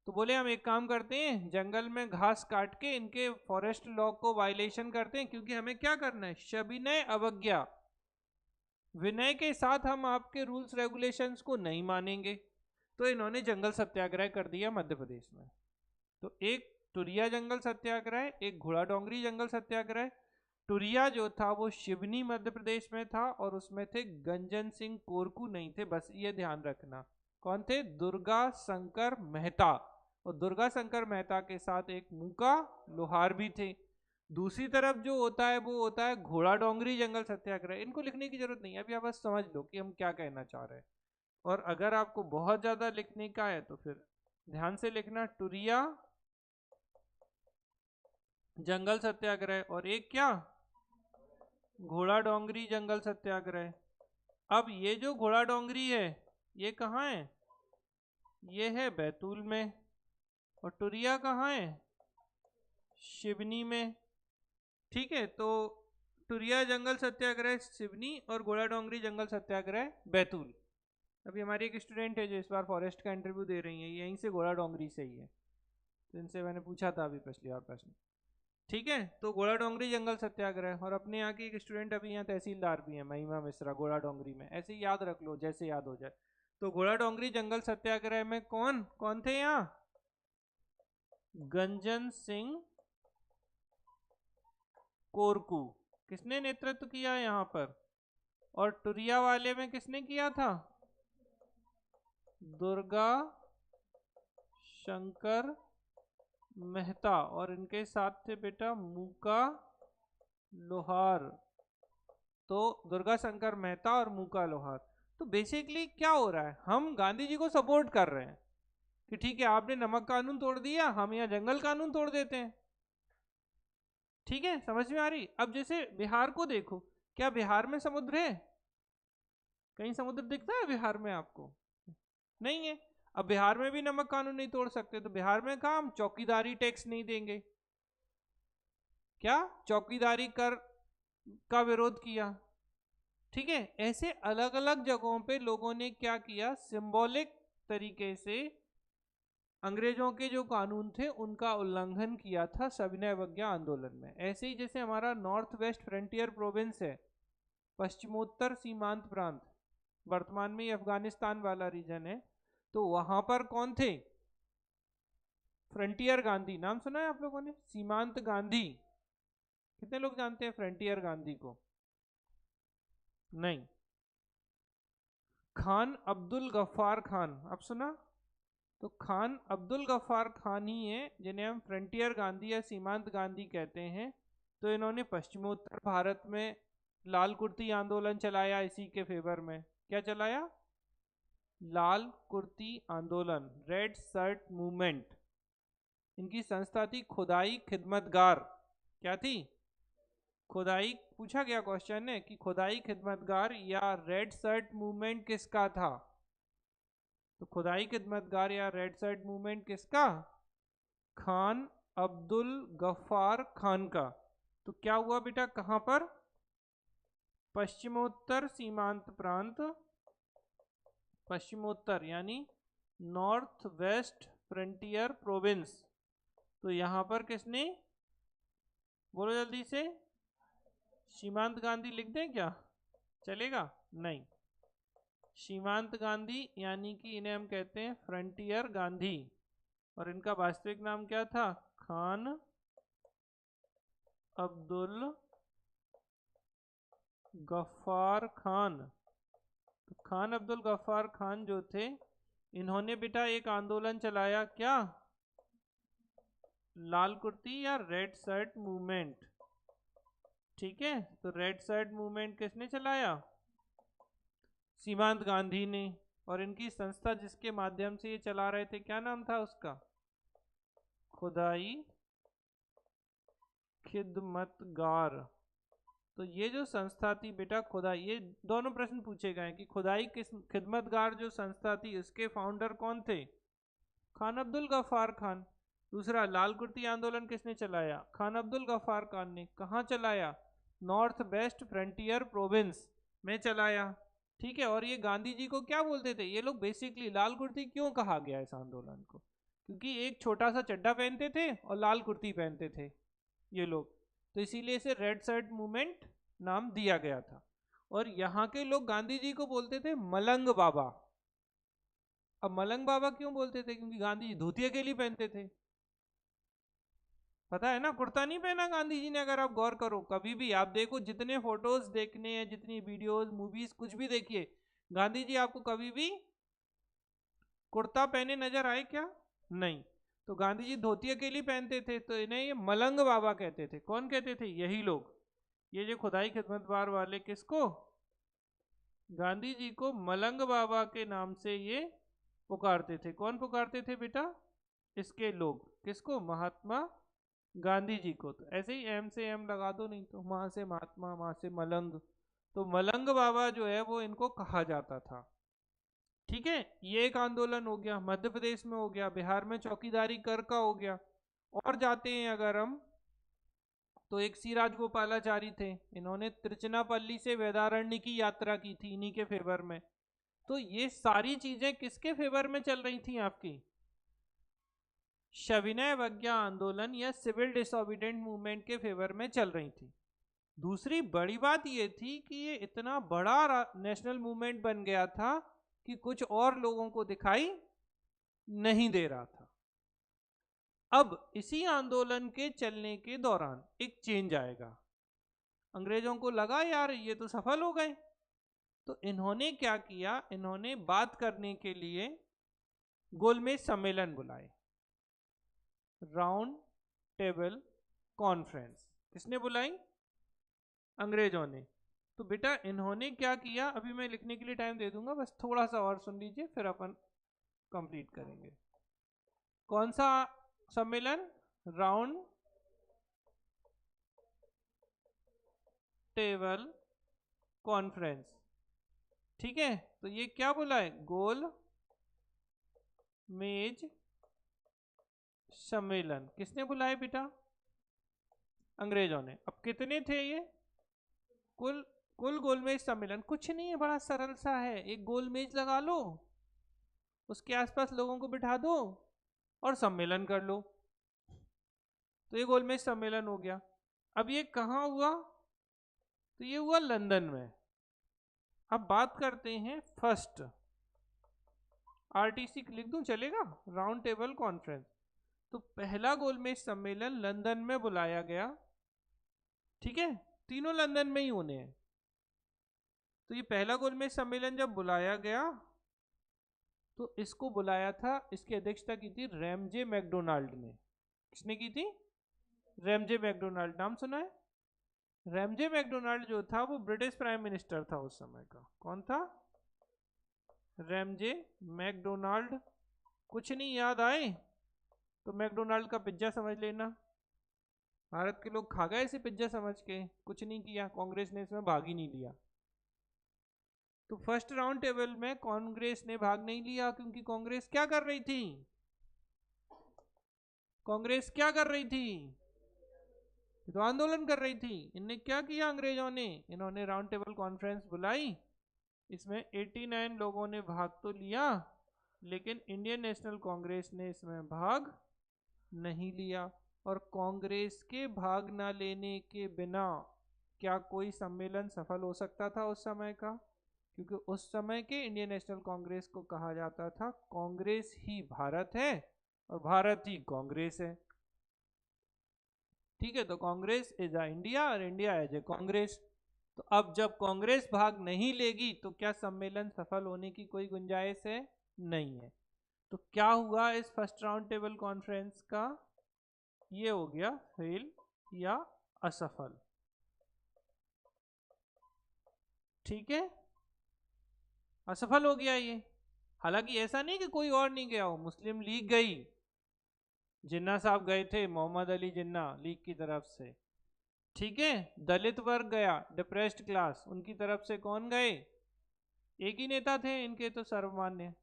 तो बोले हम एक काम करते हैं, जंगल में घास काट के इनके फॉरेस्ट लॉ को वायलेशन करते हैं, क्योंकि हमें क्या करना है? सविनय अवज्ञा, विनय के साथ हम आपके रूल्स रेगुलेशंस को नहीं मानेंगे। तो इन्होंने जंगल सत्याग्रह कर दिया मध्य प्रदेश में। तो एक टुरिया जंगल सत्याग्रह, एक घोड़ा डोंगरी जंगल सत्याग्रह। टुरिया जो था वो शिवनी मध्य प्रदेश में था, और उसमें थे गंजन सिंह कोरकू नहीं थे, बस ये ध्यान रखना। कौन थे? दुर्गा शंकर मेहता, और दुर्गा शंकर मेहता के साथ एक मूका लोहार भी थे। दूसरी तरफ जो होता है वो होता है घोड़ा डोंगरी जंगल सत्याग्रह। इनको लिखने की जरूरत नहीं है, अभी आप बस समझ लो कि हम क्या कहना चाह रहे हैं। और अगर आपको बहुत ज्यादा लिखने का है तो फिर ध्यान से लिखना, टुरिया जंगल सत्याग्रह, और एक क्या? घोड़ा डोंगरी जंगल सत्याग्रह। अब ये जो घोड़ा डोंगरी है ये कहाँ है? ये है बैतूल में। और टुरिया कहाँ है? शिवनी में। ठीक है, तो टुरिया जंगल सत्याग्रह सिवनी और घोड़ा डोंगरी जंगल सत्याग्रह बैतूल। अभी हमारी एक स्टूडेंट है जो इस बार फॉरेस्ट का इंटरव्यू दे रही है, यहीं से घोड़ा डोंगरी से ही है, तो इनसे मैंने पूछा था अभी पिछली बार प्रश्न। ठीक है, तो घोड़ा डोंगरी जंगल सत्याग्रह। और अपने यहाँ की एक स्टूडेंट अभी यहाँ तहसीलदार भी है, महिमा मिश्रा, घोड़ा डोंगरी में। ऐसे ही याद रख लो जैसे याद हो जाए। तो घोड़ा डोंगरी जंगल सत्याग्रह में कौन कौन थे यहाँ? गंजन सिंह कोरकू, किसने नेतृत्व किया यहाँ पर? और टुरिया वाले में किसने किया था? दुर्गा शंकर मेहता, और इनके साथ थे बेटा मूका लोहार। तो दुर्गा शंकर मेहता और मूका लोहार। तो बेसिकली क्या हो रहा है? हम गांधी जी को सपोर्ट कर रहे हैं कि ठीक है आपने नमक कानून तोड़ दिया, हम यहाँ जंगल कानून तोड़ देते हैं। ठीक है, समझ में आ रही? अब जैसे बिहार को देखो, क्या बिहार में समुद्र है? कहीं समुद्र दिखता है बिहार में आपको? नहीं है। अब बिहार में भी नमक कानून नहीं तोड़ सकते, तो बिहार में काम चौकीदारी टैक्स नहीं देंगे। क्या? चौकीदारी कर का विरोध किया। ठीक है, ऐसे अलग अलग जगहों पे लोगों ने क्या किया? सिंबॉलिक तरीके से अंग्रेजों के जो कानून थे उनका उल्लंघन किया था सविनय अवज्ञा आंदोलन में। ऐसे ही जैसे हमारा नॉर्थ वेस्ट फ्रंटियर प्रोविंस है, पश्चिमोत्तर सीमांत प्रांत, वर्तमान में ये अफगानिस्तान वाला रीजन है, तो वहां पर कौन थे? फ्रंटियर गांधी, नाम सुना है आप लोगों ने? सीमांत गांधी, कितने लोग जानते हैं फ्रंटियर गांधी को? नहीं। खान अब्दुल गफ्फार खान, अब सुना? तो खान अब्दुल गफ्फार खान ही है जिन्हें हम फ्रंटियर गांधी या सीमांत गांधी कहते हैं। तो इन्होंने पश्चिमोत्तर भारत में लाल कुर्ती आंदोलन चलाया इसी के फेवर में। क्या चलाया? लाल कुर्ती आंदोलन, रेड शर्ट मूवमेंट। इनकी संस्था थी खुदाई खिदमतगार। क्या थी? खुदाई। पूछा गया क्वेश्चन है कि खुदाई खिदमतगार या रेड शर्ट मूवमेंट किसका था? तो खुदाई खिदमतगार या रेड शर्ट मूवमेंट किसका? खान अब्दुल गफ्फार खान का। तो क्या हुआ बेटा, कहां पर? पश्चिमोत्तर सीमांत प्रांत, पश्चिमोत्तर यानी नॉर्थ वेस्ट फ्रंटियर प्रोविंस। तो यहां पर किसने, बोलो जल्दी से, सीमांत गांधी लिख दें क्या, चलेगा? नहीं, सीमांत गांधी यानी कि इन्हें हम कहते हैं फ्रंटियर गांधी, और इनका वास्तविक नाम क्या था? खान अब्दुल गफ्फार खान। तो खान अब्दुल गफ्फार खान जो थे, इन्होंने बेटा एक आंदोलन चलाया, क्या? लाल कुर्ती या रेड शर्ट मूवमेंट। ठीक है, तो रेड शर्ट मूवमेंट किसने चलाया? सीमांत गांधी ने। और इनकी संस्था जिसके माध्यम से ये चला रहे थे, क्या नाम था उसका? खुदाई खिदमतगार। तो ये जो संस्था थी बेटा खुदाई, ये दोनों प्रश्न पूछे गए कि खुदाई खिदमतगार जो संस्था थी, इसके फाउंडर कौन थे? खान अब्दुल गफ्फार खान। दूसरा, लाल कुर्ती आंदोलन किसने चलाया? खान अब्दुल गफ्फार खान ने। कहाँ चलाया? नॉर्थ वेस्ट फ्रंटियर प्रोविंस में चलाया। ठीक है, और ये गांधी जी को क्या बोलते थे ये लोग? बेसिकली लाल कुर्ती क्यों कहा गया इस आंदोलन को? क्योंकि एक छोटा सा चड्डा पहनते थे और लाल कुर्ती पहनते थे ये लोग, तो इसीलिए इसे रेड शर्ट मूवमेंट नाम दिया गया था। और यहाँ के लोग गांधी जी को बोलते थे मलंग बाबा। अब मलंग बाबा क्यों बोलते थे? क्योंकि गांधी जी धोती अकेली पहनते थे। पता है ना, कुर्ता नहीं पहना गांधी जी ने। अगर आप गौर करो, कभी भी आप देखो, जितने फोटोज देखने हैं, जितनी वीडियोस मूवीज कुछ भी देखिए, गांधी जी आपको कभी भी कुर्ता पहने नजर आए क्या? नहीं। तो गांधी जी धोती अकेली पहनते थे, तो इन्हें ये मलंग बाबा कहते थे। कौन कहते थे? यही लोग, ये जो खुदाई खिदमतगार वाले। किसको? गांधी जी को मलंग बाबा के नाम से ये पुकारते थे। कौन पुकारते थे बेटा? इसके लोग। किसको? महात्मा गांधी जी को। तो ऐसे ही एम से एम लगा दो, नहीं तो मां से महात्मा, मां से मलंग। तो मलंग बाबा जो है वो इनको कहा जाता था। ठीक है, ये एक आंदोलन हो गया, मध्य प्रदेश में हो गया, बिहार में चौकीदारी कर का हो गया। और जाते हैं अगर हम, तो एक सी राजगोपालाचारी थे, इन्होंने त्रिचनापल्ली से वेदारण्य की यात्रा की थी इन्हीं के फेवर में। तो ये सारी चीजें किसके फेवर में चल रही थी आपकी? सविनय अवज्ञा आंदोलन या सिविल डिसोबीडिएंट मूवमेंट के फेवर में चल रही थी। दूसरी बड़ी बात ये थी कि ये इतना बड़ा नेशनल मूवमेंट बन गया था कि कुछ और लोगों को दिखाई नहीं दे रहा था। अब इसी आंदोलन के चलने के दौरान एक चेंज आएगा। अंग्रेजों को लगा यार ये तो सफल हो गए, तो इन्होंने क्या किया, इन्होंने बात करने के लिए गोलमेज सम्मेलन बुलाए, राउंड टेबल कॉन्फ्रेंस। किसने बुलाई? अंग्रेजों ने। तो बेटा इन्होंने क्या किया, अभी मैं लिखने के लिए टाइम दे दूंगा, बस थोड़ा सा और सुन लीजिए फिर अपन कंप्लीट करेंगे। कौन सा सम्मेलन? Round table conference. ठीक है, तो ये क्या बोला है? गोल मेज सम्मेलन। किसने बुलाए बेटा? अंग्रेजों ने। अब कितने थे ये? कुल कुल गोलमेज सम्मेलन कुछ नहीं है, बड़ा सरल सा है। एक गोलमेज लगा लो, उसके आसपास लोगों को बिठा दो और सम्मेलन कर लो। तो ये गोलमेज सम्मेलन हो गया। अब ये कहाँ हुआ? तो ये हुआ लंदन में। अब बात करते हैं फर्स्ट, आरटीसी लिख दूं चलेगा? Round table conference. तो पहला गोलमेज सम्मेलन लंदन में बुलाया गया। ठीक है, तीनों लंदन में ही होने हैं। तो ये पहला गोलमेज सम्मेलन जब बुलाया गया, तो इसको बुलाया था, इसकी अध्यक्षता की थी रैमजे मैकडोनाल्ड ने। किसने की थी? Ramsay MacDonald. नाम सुना है? रैमजे मैकडोनाल्ड जो था वो ब्रिटिश प्राइम मिनिस्टर था उस समय का। कौन था? Ramsay MacDonald. कुछ नहीं याद आए तो मैकडोनाल्ड का पिज्जा समझ लेना। भारत के लोग खा गए इसे पिज्जा समझ के, कुछ नहीं किया, कांग्रेस ने इसमें भाग ही नहीं लिया। तो फर्स्ट राउंड टेबल में कांग्रेस ने भाग नहीं लिया क्योंकि कांग्रेस क्या कर रही थी? कांग्रेस क्या कर रही थी? तो आंदोलन कर रही थी। इनने क्या किया अंग्रेजों ने? इन्होंने राउंड टेबल कॉन्फ्रेंस बुलाई, इसमें 89 लोगों ने भाग तो लिया, लेकिन इंडियन नेशनल कांग्रेस ने इसमें भाग नहीं लिया। और कांग्रेस के भाग न लेने के बिना क्या कोई सम्मेलन सफल हो सकता था उस समय का? क्योंकि उस समय के इंडियन नेशनल कांग्रेस को कहा जाता था कांग्रेस ही भारत है और भारत ही कांग्रेस है। ठीक है, तो कांग्रेस इज अ इंडिया और इंडिया एज ए कांग्रेस। तो अब जब कांग्रेस भाग नहीं लेगी तो क्या सम्मेलन सफल होने की कोई गुंजाइश है? नहीं है। तो क्या हुआ इस फर्स्ट राउंड टेबल कॉन्फ्रेंस का? ये हो गया फेल या असफल। ठीक है, असफल हो गया ये। हालांकि ऐसा नहीं कि कोई और नहीं गया हो, मुस्लिम लीग गई, जिन्ना साहब गए थे, मोहम्मद अली जिन्ना लीग की तरफ से। ठीक है, दलित वर्ग गया, डिप्रेस्ड क्लास, उनकी तरफ से कौन गए? एक ही नेता थे इनके तो सर्वमान्य,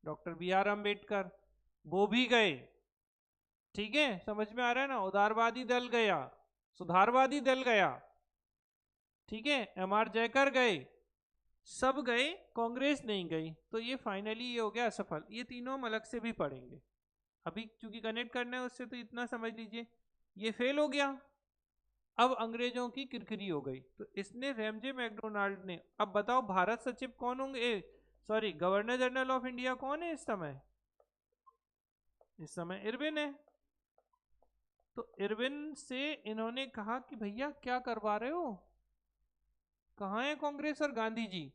डॉक्टर बी आर अम्बेडकर, वो भी गए। ठीक है, समझ में आ रहा है ना? उदारवादी दल गया, सुधारवादी दल गया, ठीक है, एम आर जयकर गए, सब गए, कांग्रेस नहीं गई। तो ये फाइनली ये हो गया असफल। ये तीनों हम अलग से भी पढ़ेंगे, अभी क्योंकि कनेक्ट करना है उससे, तो इतना समझ लीजिए ये फेल हो गया। अब अंग्रेजों की किरकिरी हो गई, तो इसने रैमजे मैकडोनाल्ड ने, अब बताओ भारत सचिव कौन होंगे, sorry governor general of India कौन है इस समय? इस समय इरविन है। तो इरविन से इन्होंने कहा कि भैया क्या करवा रहे हो, कहाँ है कांग्रेस और गांधी जी?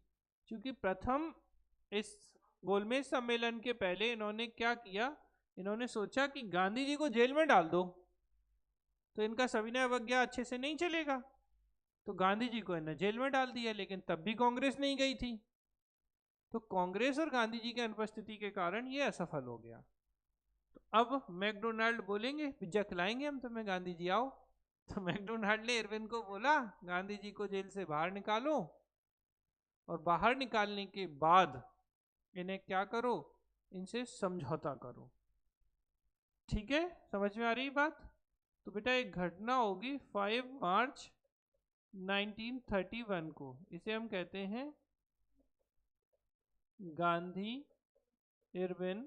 क्योंकि प्रथम इस गोलमेज सम्मेलन के पहले इन्होंने क्या किया, इन्होंने सोचा कि गांधी जी को जेल में डाल दो तो इनका सविनय अवज्ञा अच्छे से नहीं चलेगा। तो गांधी जी को इन्हें जेल में डाल दिया, लेकिन तब भी कांग्रेस नहीं गई थी। तो कांग्रेस और गांधी जी की अनुपस्थिति के कारण ये असफल हो गया। तो अब मैकडोनाल्ड बोलेंगे पिज्जा खिलाएंगे हम तुम्हें, गांधी जी आओ। तो मैकडोनाल्ड ने इरविन को बोला गांधी जी को जेल से बाहर निकालो, और बाहर निकालने के बाद इन्हें क्या करो, इनसे समझौता करो। ठीक है, समझ में आ रही बात? तो बेटा एक घटना होगी 5 मार्च 1931 को, इसे हम कहते हैं गांधी इरविन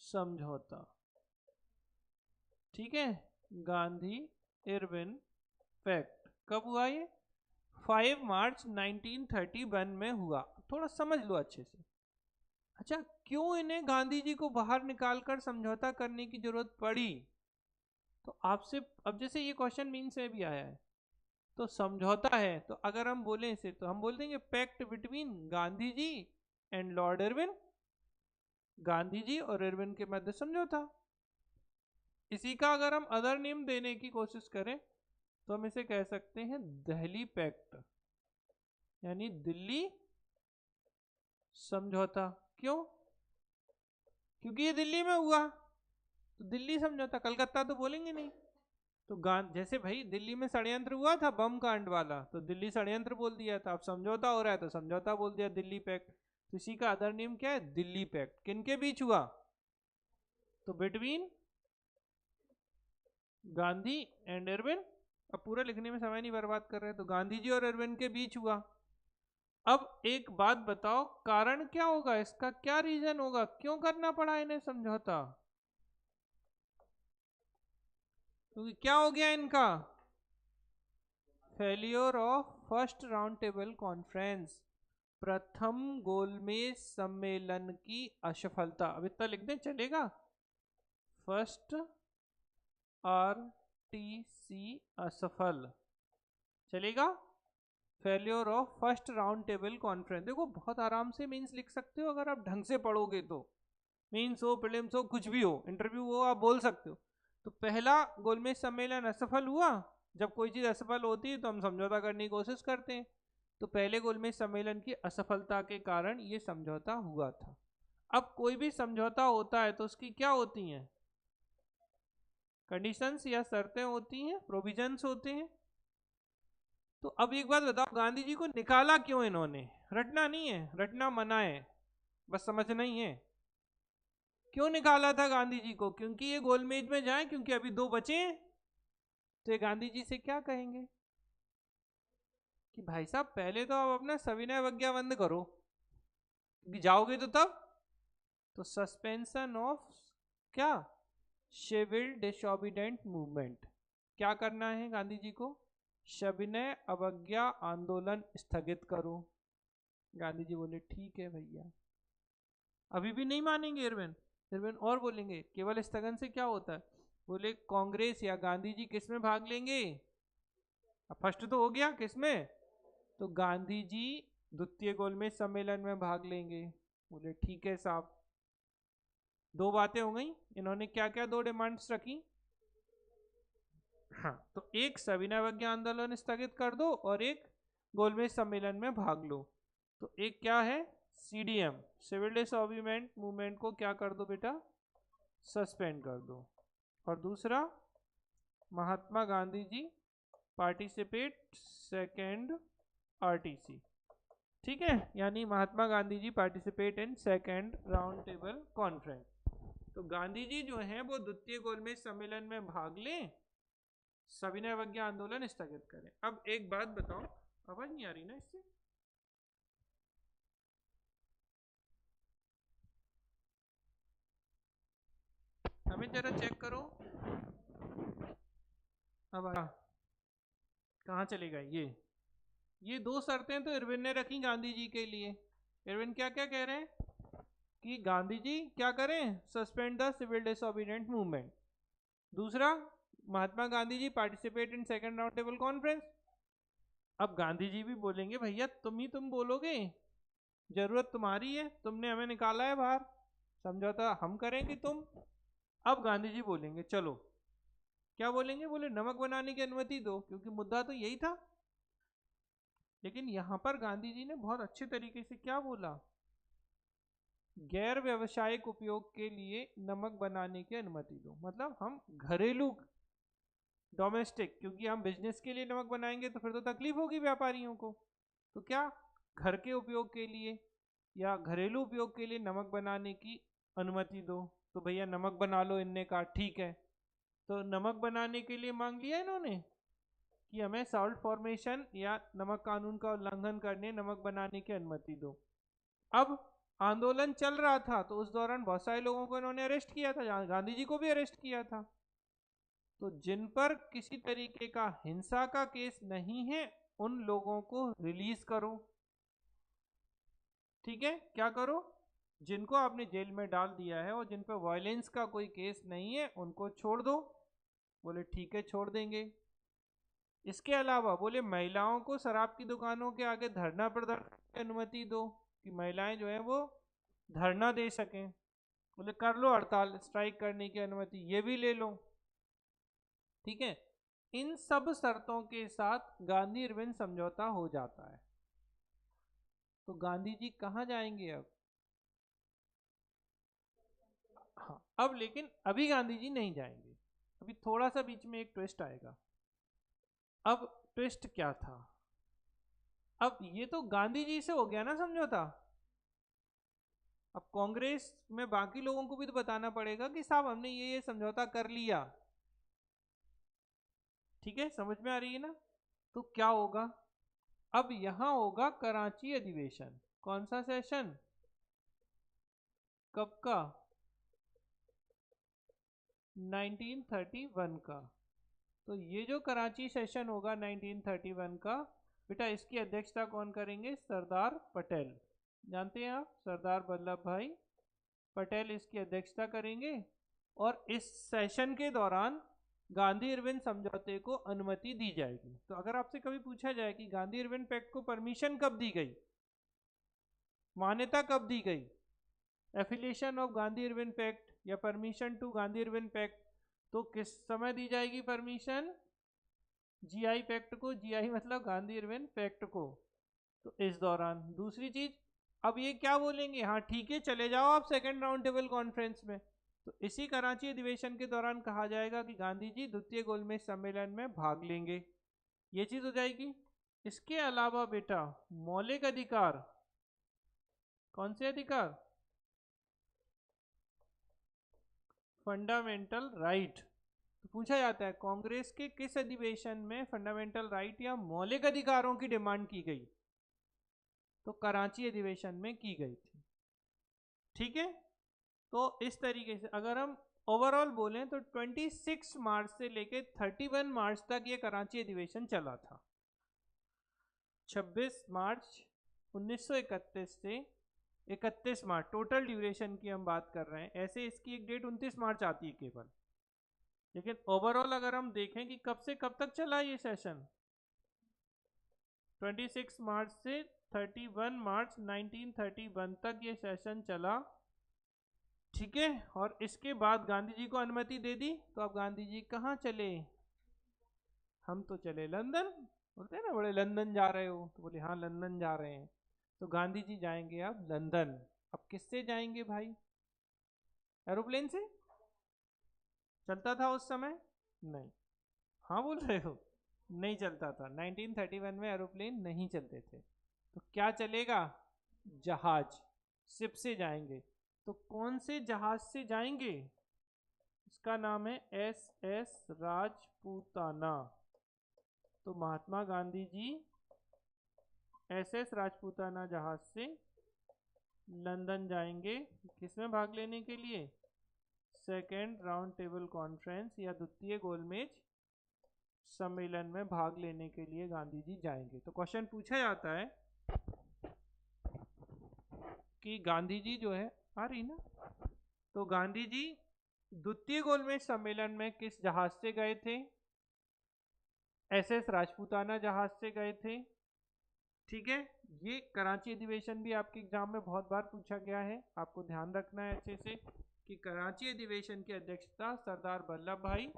समझौता। ठीक है, गांधी इरविन पैक्ट कब हुआ ये? 5 मार्च 1931 में हुआ। थोड़ा समझ लो अच्छे से। अच्छा, क्यों इन्हें गांधी जी को बाहर निकालकर समझौता करने की जरूरत पड़ी? तो आपसे अब जैसे ये क्वेश्चन मीन से भी आया है, तो समझौता है, तो अगर हम बोले इसे तो हम बोल देंगे pact between Gandhi ji and Lord Irwin, Gandhi ji और इरविन के मध्य समझौता। इसी का अगर हम अदर नेम देने की कोशिश करें तो हम इसे कह सकते हैं दिल्ली पैक्ट, यानी दिल्ली समझौता। क्यों? क्योंकि ये दिल्ली में हुआ, तो दिल्ली समझौता, कलकत्ता तो बोलेंगे नहीं। तो जैसे भाई दिल्ली में षड्यंत्र हुआ था बम कांड वाला, तो दिल्ली षड्यंत्र बोल दिया था। अब समझौता हो रहा है तो समझौता बोल दिया, दिल्ली पैक्ट। तो इसी का अदर नेम क्या है? दिल्ली पैक्ट। किनके बीच हुआ? तो बिटवीन गांधी एंड इरविन। अब पूरा लिखने में समय नहीं बर्बाद कर रहे, तो गांधी जी और इरविन के बीच हुआ। अब एक बात बताओ, कारण क्या होगा इसका, क्या रीजन होगा, क्यों करना पड़ा इन्हें समझौता? क्योंकि क्या हो गया इनका? Failure of first round table conference, प्रथम गोलमेज सम्मेलन की असफलता। अब इतना लिख दें चलेगा? फर्स्ट RTC असफल चलेगा? Failure of first round table conference. देखो बहुत आराम से मीन्स लिख सकते हो अगर आप ढंग से पढ़ोगे तो। मीन्स हो, प्रीलिम्स हो, कुछ भी हो, इंटरव्यू हो, आप बोल सकते हो। तो पहला गोलमेज सम्मेलन असफल हुआ। जब कोई चीज़ असफल होती है तो हम समझौता करने की कोशिश करते हैं। तो पहले गोलमेज सम्मेलन की असफलता के कारण ये समझौता हुआ था। अब कोई भी समझौता होता है तो उसकी क्या होती हैं, कंडीशंस या शर्तें होती हैं, प्रोविजंस होते हैं। तो अब एक बात बताओ, गांधी जी को निकाला क्यों इन्होंने? रटना नहीं है, रटना मना है, बस समझना ही है। क्यों निकाला था गांधी जी को? क्योंकि ये गोलमेज में जाए, क्योंकि अभी 2 बचे हैं। तो ये गांधी जी से क्या कहेंगे कि भाई साहब पहले तो आप अपना सविनय अवज्ञा बंद करो, क्योंकि जाओगे तो तब। तो सस्पेंशन ऑफ क्या, सिविल डिसोबीडेंट मूवमेंट। क्या करना है गांधी जी को? सविनय अवज्ञा आंदोलन स्थगित करो। गांधी जी बोले ठीक है भैया। अभी भी नहीं मानेंगे इरविन। इरविन और बोलेंगे केवल स्थगन से क्या होता है? बोले कांग्रेस या गांधी जी किस में भाग लेंगे? अब फर्स्ट तो हो गया, किस में? तो गांधी जी द्वितीय गोलमेज सम्मेलन में भाग लेंगे। बोले ठीक है साहब। 2 बातें हो गई। इन्होंने क्या क्या 2 डिमांड्स रखी? हाँ, तो एक सविनय अवज्ञा आंदोलन स्थगित कर दो और एक गोलमेज सम्मेलन में भाग लो। तो एक क्या है, सीडीएम, सिविल डिसोबीडेंट मूवमेंट को क्या कर दो बेटा, सस्पेंड कर दो। और दूसरा, Mahatma Gandhi ji participate second RTC. ठीक है, यानी Mahatma Gandhi ji participate in second round table conference. तो गांधी जी जो हैं वो द्वितीय गोलमेज सम्मेलन में भाग लें, सविनय अवज्ञा आंदोलन स्थगित करें। अब एक बात बताओ, आवाज नहीं आ रही ना इससे? हमें जरा चेक करो। अब कहाँ चले गए ये 2 शर्तें तो इरविन ने रखी गांधी जी के लिए। इरविन क्या क्या कह रहे हैं कि गांधी जी क्या करें, suspend the civil disobedient movement. दूसरा, Mahatma Gandhi ji participate in second round table conference. अब गांधी जी भी बोलेंगे भैया तुम बोलोगे, जरूरत तुम्हारी है, तुमने हमें निकाला है बाहर, समझौता हम करेंगे तुम। अब गांधी जी बोलेंगे चलो, क्या बोलेंगे? बोले नमक बनाने की अनुमति दो, क्योंकि मुद्दा तो यही था। लेकिन यहां पर गांधी जी ने बहुत अच्छे तरीके से क्या बोला, गैर व्यवसायिक उपयोग के लिए नमक बनाने की अनुमति दो। मतलब हम घरेलू, डोमेस्टिक, क्योंकि हम बिजनेस के लिए नमक बनाएंगे तो फिर तो तकलीफ होगी व्यापारियों को। तो क्या, घर के उपयोग के लिए या घरेलू उपयोग के लिए नमक बनाने की अनुमति दो। तो भैया नमक बना लो, इनने कहा ठीक है। तो नमक बनाने के लिए मांग लिया इन्होंने कि हमें सॉल्ट फॉर्मेशन या नमक कानून का उल्लंघन करने नमक बनाने की अनुमति दो। अब आंदोलन चल रहा था तो उस दौरान बहुत सारे लोगों को इन्होंने अरेस्ट किया था, गांधी जी को भी अरेस्ट किया था। तो जिन पर किसी तरीके का हिंसा का केस नहीं है उन लोगों को रिलीज करो। ठीक है, क्या करो, जिनको आपने जेल में डाल दिया है और जिन पर वायलेंस का कोई केस नहीं है उनको छोड़ दो। बोले ठीक है छोड़ देंगे। इसके अलावा बोले महिलाओं को शराब की दुकानों के आगे धरना प्रदर्शन की अनुमति दो, कि महिलाएं जो है वो धरना दे सकें। बोले कर लो हड़ताल, स्ट्राइक करने की अनुमति ये भी ले लो। ठीक है, इन सब शर्तों के साथ गांधी इरविन समझौता हो जाता है। तो गांधी जी कहाँ जाएंगे अब? हाँ, अब लेकिन अभी गांधी जी नहीं जाएंगे, अभी थोड़ा सा बीच में एक ट्विस्ट आएगा। अब ट्विस्ट क्या था? अब ये तो गांधी जी से हो गया ना समझौता, अब कांग्रेस में बाकी लोगों को भी तो बताना पड़ेगा कि साहब हमने ये समझौता कर लिया। ठीक है, समझ में आ रही है ना? तो क्या होगा, अब यहां होगा कराची अधिवेशन। कौन सा सेशन? कब का? 1931 का। तो ये जो कराची सेशन होगा 1931 का, बेटा इसकी अध्यक्षता कौन करेंगे? सरदार पटेल। जानते हैं आप, सरदार वल्लभ भाई पटेल इसकी अध्यक्षता करेंगे। और इस सेशन के दौरान गांधी इरविन समझौते को अनुमति दी जाएगी। तो अगर आपसे कभी पूछा जाए कि गांधी इरविन पैक्ट को परमिशन कब दी गई, मान्यता कब दी गई, affiliation of Gandhi Irwin pact या permission to Gandhi Irwin pact, तो किस समय दी जाएगी परमिशन? जीआई पैक्ट को, जीआई मतलब गांधी इरविन पैक्ट को, तो इस दौरान दूसरी चीज, अब ये क्या बोलेंगे, हाँ ठीक है चले जाओ आप सेकेंड राउंड टेबल कॉन्फ्रेंस में। तो इसी कराची अधिवेशन के दौरान कहा जाएगा कि गांधी जी द्वितीय गोलमेज सम्मेलन में भाग लेंगे, ये चीज हो जाएगी। इसके अलावा बेटा मौलिक अधिकार, कौन से अधिकार, फंडामेंटल राइट। तो पूछा जाता है कांग्रेस के किस अधिवेशन में फंडामेंटल राइट या मौलिक अधिकारों की डिमांड की गई, तो कराची अधिवेशन में की गई थी। ठीक है, तो इस तरीके से अगर हम ओवरऑल बोलें तो 26 मार्च से लेके 31 मार्च तक ये कराची अधिवेशन चला था। 26 मार्च 1931 से 31 मार्च टोटल ड्यूरेशन की हम बात कर रहे हैं। ऐसे इसकी एक डेट 29 मार्च आती है केवल, लेकिन ओवरऑल अगर हम देखें कि कब से कब तक चला ये सेशन, 26 मार्च से 31 मार्च 1931 तक ये सेशन चला। ठीक है, और इसके बाद गांधी जी को अनुमति दे दी, तो अब गांधी जी कहाँ चले, हम तो चले लंदन। बोलते हैं ना बड़े लंदन जा रहे हो, तो बोले हाँ लंदन जा रहे हैं। तो गांधी जी जाएंगे अब लंदन। अब किससे जाएंगे भाई, एरोप्लेन से चलता था उस समय, नहीं, हाँ बोल रहे हो, नहीं चलता था। 1931 में एरोप्लेन नहीं चलते थे, तो क्या चलेगा, जहाज, शिप से जाएंगे। तो कौन से जहाज से जाएंगे, इसका नाम है SS राजपूताना। तो महात्मा गांधी जी SS राजपूताना जहाज से लंदन जाएंगे, किसमें भाग लेने के लिए, सेकेंड राउंड टेबल कॉन्फ्रेंस या द्वितीय गोलमेज सम्मेलन में भाग लेने के लिए गांधी जी जाएंगे। तो क्वेश्चन पूछा जाता है कि गांधी जी जो है, आ रही ना, तो गांधी जी द्वितीय गोलमेज सम्मेलन में किस जहाज से गए थे, SS राजपूताना जहाज से गए थे। ठीक है, ये कराची अधिवेशन भी आपके एग्जाम में बहुत बार पूछा गया है, आपको ध्यान रखना है अच्छे से कि कराची अधिवेशन की अध्यक्षता सरदार वल्लभ भाई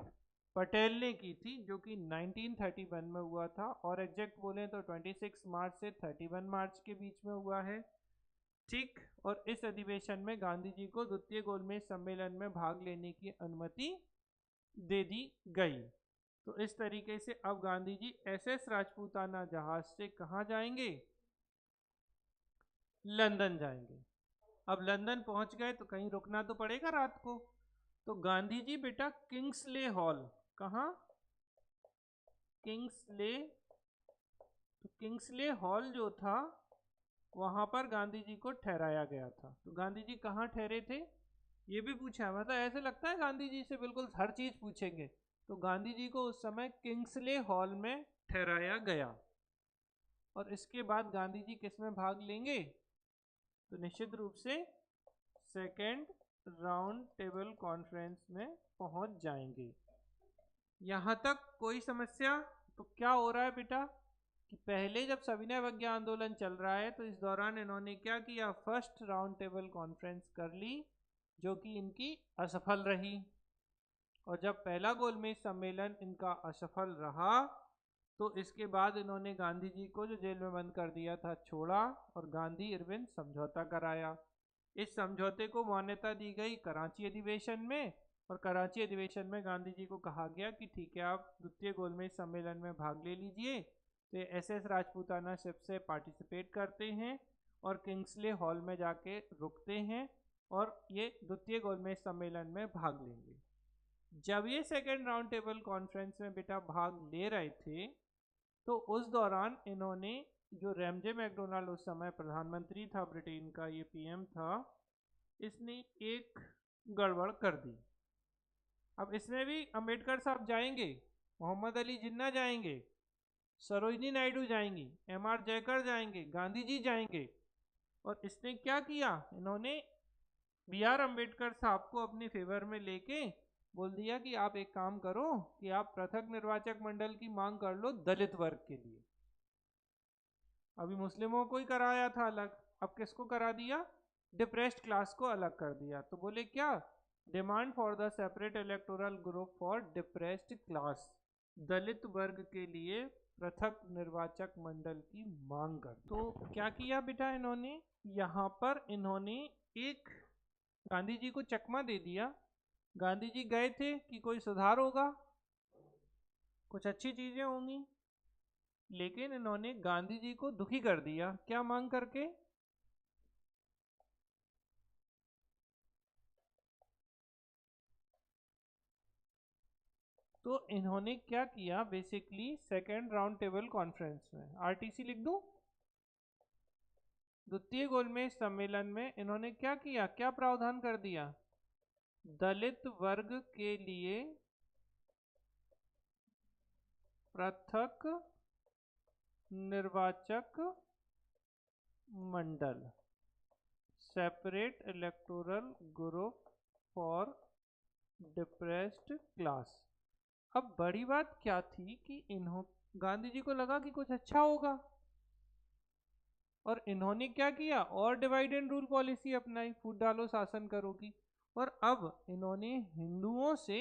पटेल ने की थी, जो कि 1931 में हुआ था, और एग्जैक्ट बोले तो 26 मार्च से 31 मार्च के बीच में हुआ है। ठीक, और इस अधिवेशन में गांधी जी को द्वितीय गोलमेज सम्मेलन में भाग लेने की अनुमति दे दी गई। तो इस तरीके से अब गांधी जी SS राजपूताना जहाज से कहाँ जाएंगे, लंदन जाएंगे। अब लंदन पहुंच गए तो कहीं रुकना तो पड़ेगा रात को, तो गांधी जी बेटा किंग्सले हॉल, कहाँ, किंग्सले, तो किंग्सले हॉल जो था वहां पर गांधी जी को ठहराया गया था। तो गांधी जी कहाँ ठहरे थे, ये भी पूछा है, मतलब ऐसे लगता है गांधी जी से बिल्कुल हर चीज पूछेंगे। तो गांधी जी को उस समय किंग्सले हॉल में ठहराया गया। और इसके बाद गांधी जी किस में भाग लेंगे, तो निश्चित रूप से सेकेंड राउंड टेबल कॉन्फ्रेंस में पहुंच जाएंगे। यहां तक कोई समस्या। तो क्या हो रहा है बेटा कि पहले जब सविनय अवज्ञा आंदोलन चल रहा है, तो इस दौरान इन्होंने क्या किया, फर्स्ट राउंड टेबल कॉन्फ्रेंस कर ली, जो कि इनकी असफल रही। और जब पहला गोलमेज सम्मेलन इनका असफल रहा, तो इसके बाद इन्होंने गांधी जी को जो जेल में बंद कर दिया था छोड़ा, और गांधी इरविन समझौता कराया। इस समझौते को मान्यता दी गई कराची अधिवेशन में, और कराची अधिवेशन में गांधी जी को कहा गया कि ठीक है आप द्वितीय गोलमेज सम्मेलन में भाग ले लीजिए। तो SS राजपूताना शिप से पार्टिसिपेट करते हैं और किंग्सले हॉल में जाके रुकते हैं, और ये द्वितीय गोलमेज सम्मेलन में भाग लेंगे। जब ये सेकेंड राउंड टेबल कॉन्फ्रेंस में बेटा भाग ले रहे थे, तो उस दौरान इन्होंने, जो रैमजे मैकडोनाल्ड उस समय प्रधानमंत्री था ब्रिटेन का, ये PM था, इसने एक गड़बड़ कर दी। अब इसमें भी अंबेडकर साहब जाएंगे, मोहम्मद अली जिन्ना जाएंगे, सरोजनी नायडू जाएंगी, MR जयकर जाएंगे, गांधी जी जाएंगे। और इसने क्या किया, इन्होंने BR अंबेडकर साहब को अपने फेवर में लेके बोल दिया कि आप एक काम करो कि आप पृथक निर्वाचक मंडल की मांग कर लो दलित वर्ग के लिए। अभी मुस्लिमों को ही कराया था अलग, अब किसको करा दिया, डिप्रेस्ड क्लास को अलग कर दिया। तो बोले क्या, demand for the separate electoral group for depressed class. दलित वर्ग के लिए पृथक निर्वाचक मंडल की मांग कर। तो क्या किया बेटा इन्होंने, यहाँ पर इन्होंने एक गांधी जी को चकमा दे दिया। गांधी जी गए थे कि कोई सुधार होगा, कुछ अच्छी चीजें होंगी, लेकिन इन्होंने गांधी जी को दुखी कर दिया। क्या मांग करके, तो इन्होंने क्या किया basically, second round table conference में, आरटीसी लिख दूं, द्वितीय गोलमेज सम्मेलन में इन्होंने क्या किया, क्या प्रावधान कर दिया, दलित वर्ग के लिए पृथक निर्वाचक मंडल, separate electoral group for depressed class. अब बड़ी बात क्या थी कि गांधी जी को लगा कि कुछ अच्छा होगा, और इन्होंने क्या किया, और डिवाइड एंड रूल पॉलिसी अपनाई, फूट डालो शासन करो की। और अब इन्होंने हिंदुओं से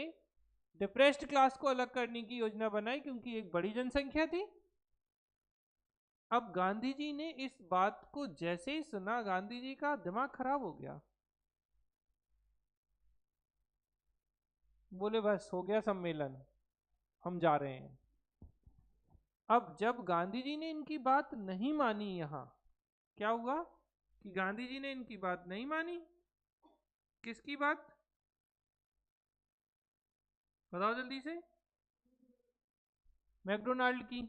डिप्रेस्ड क्लास को अलग करने की योजना बनाई, क्योंकि एक बड़ी जनसंख्या थी। अब गांधी जी ने इस बात को जैसे ही सुना, गांधी जी का दिमाग खराब हो गया। बोले बस हो गया सम्मेलन, हम जा रहे हैं। अब जब गांधी जी ने इनकी बात नहीं मानी, यहां क्या हुआ कि गांधी जी ने इनकी बात नहीं मानी। किसकी बात बताओ जल्दी से, मैकडोनाल्ड की।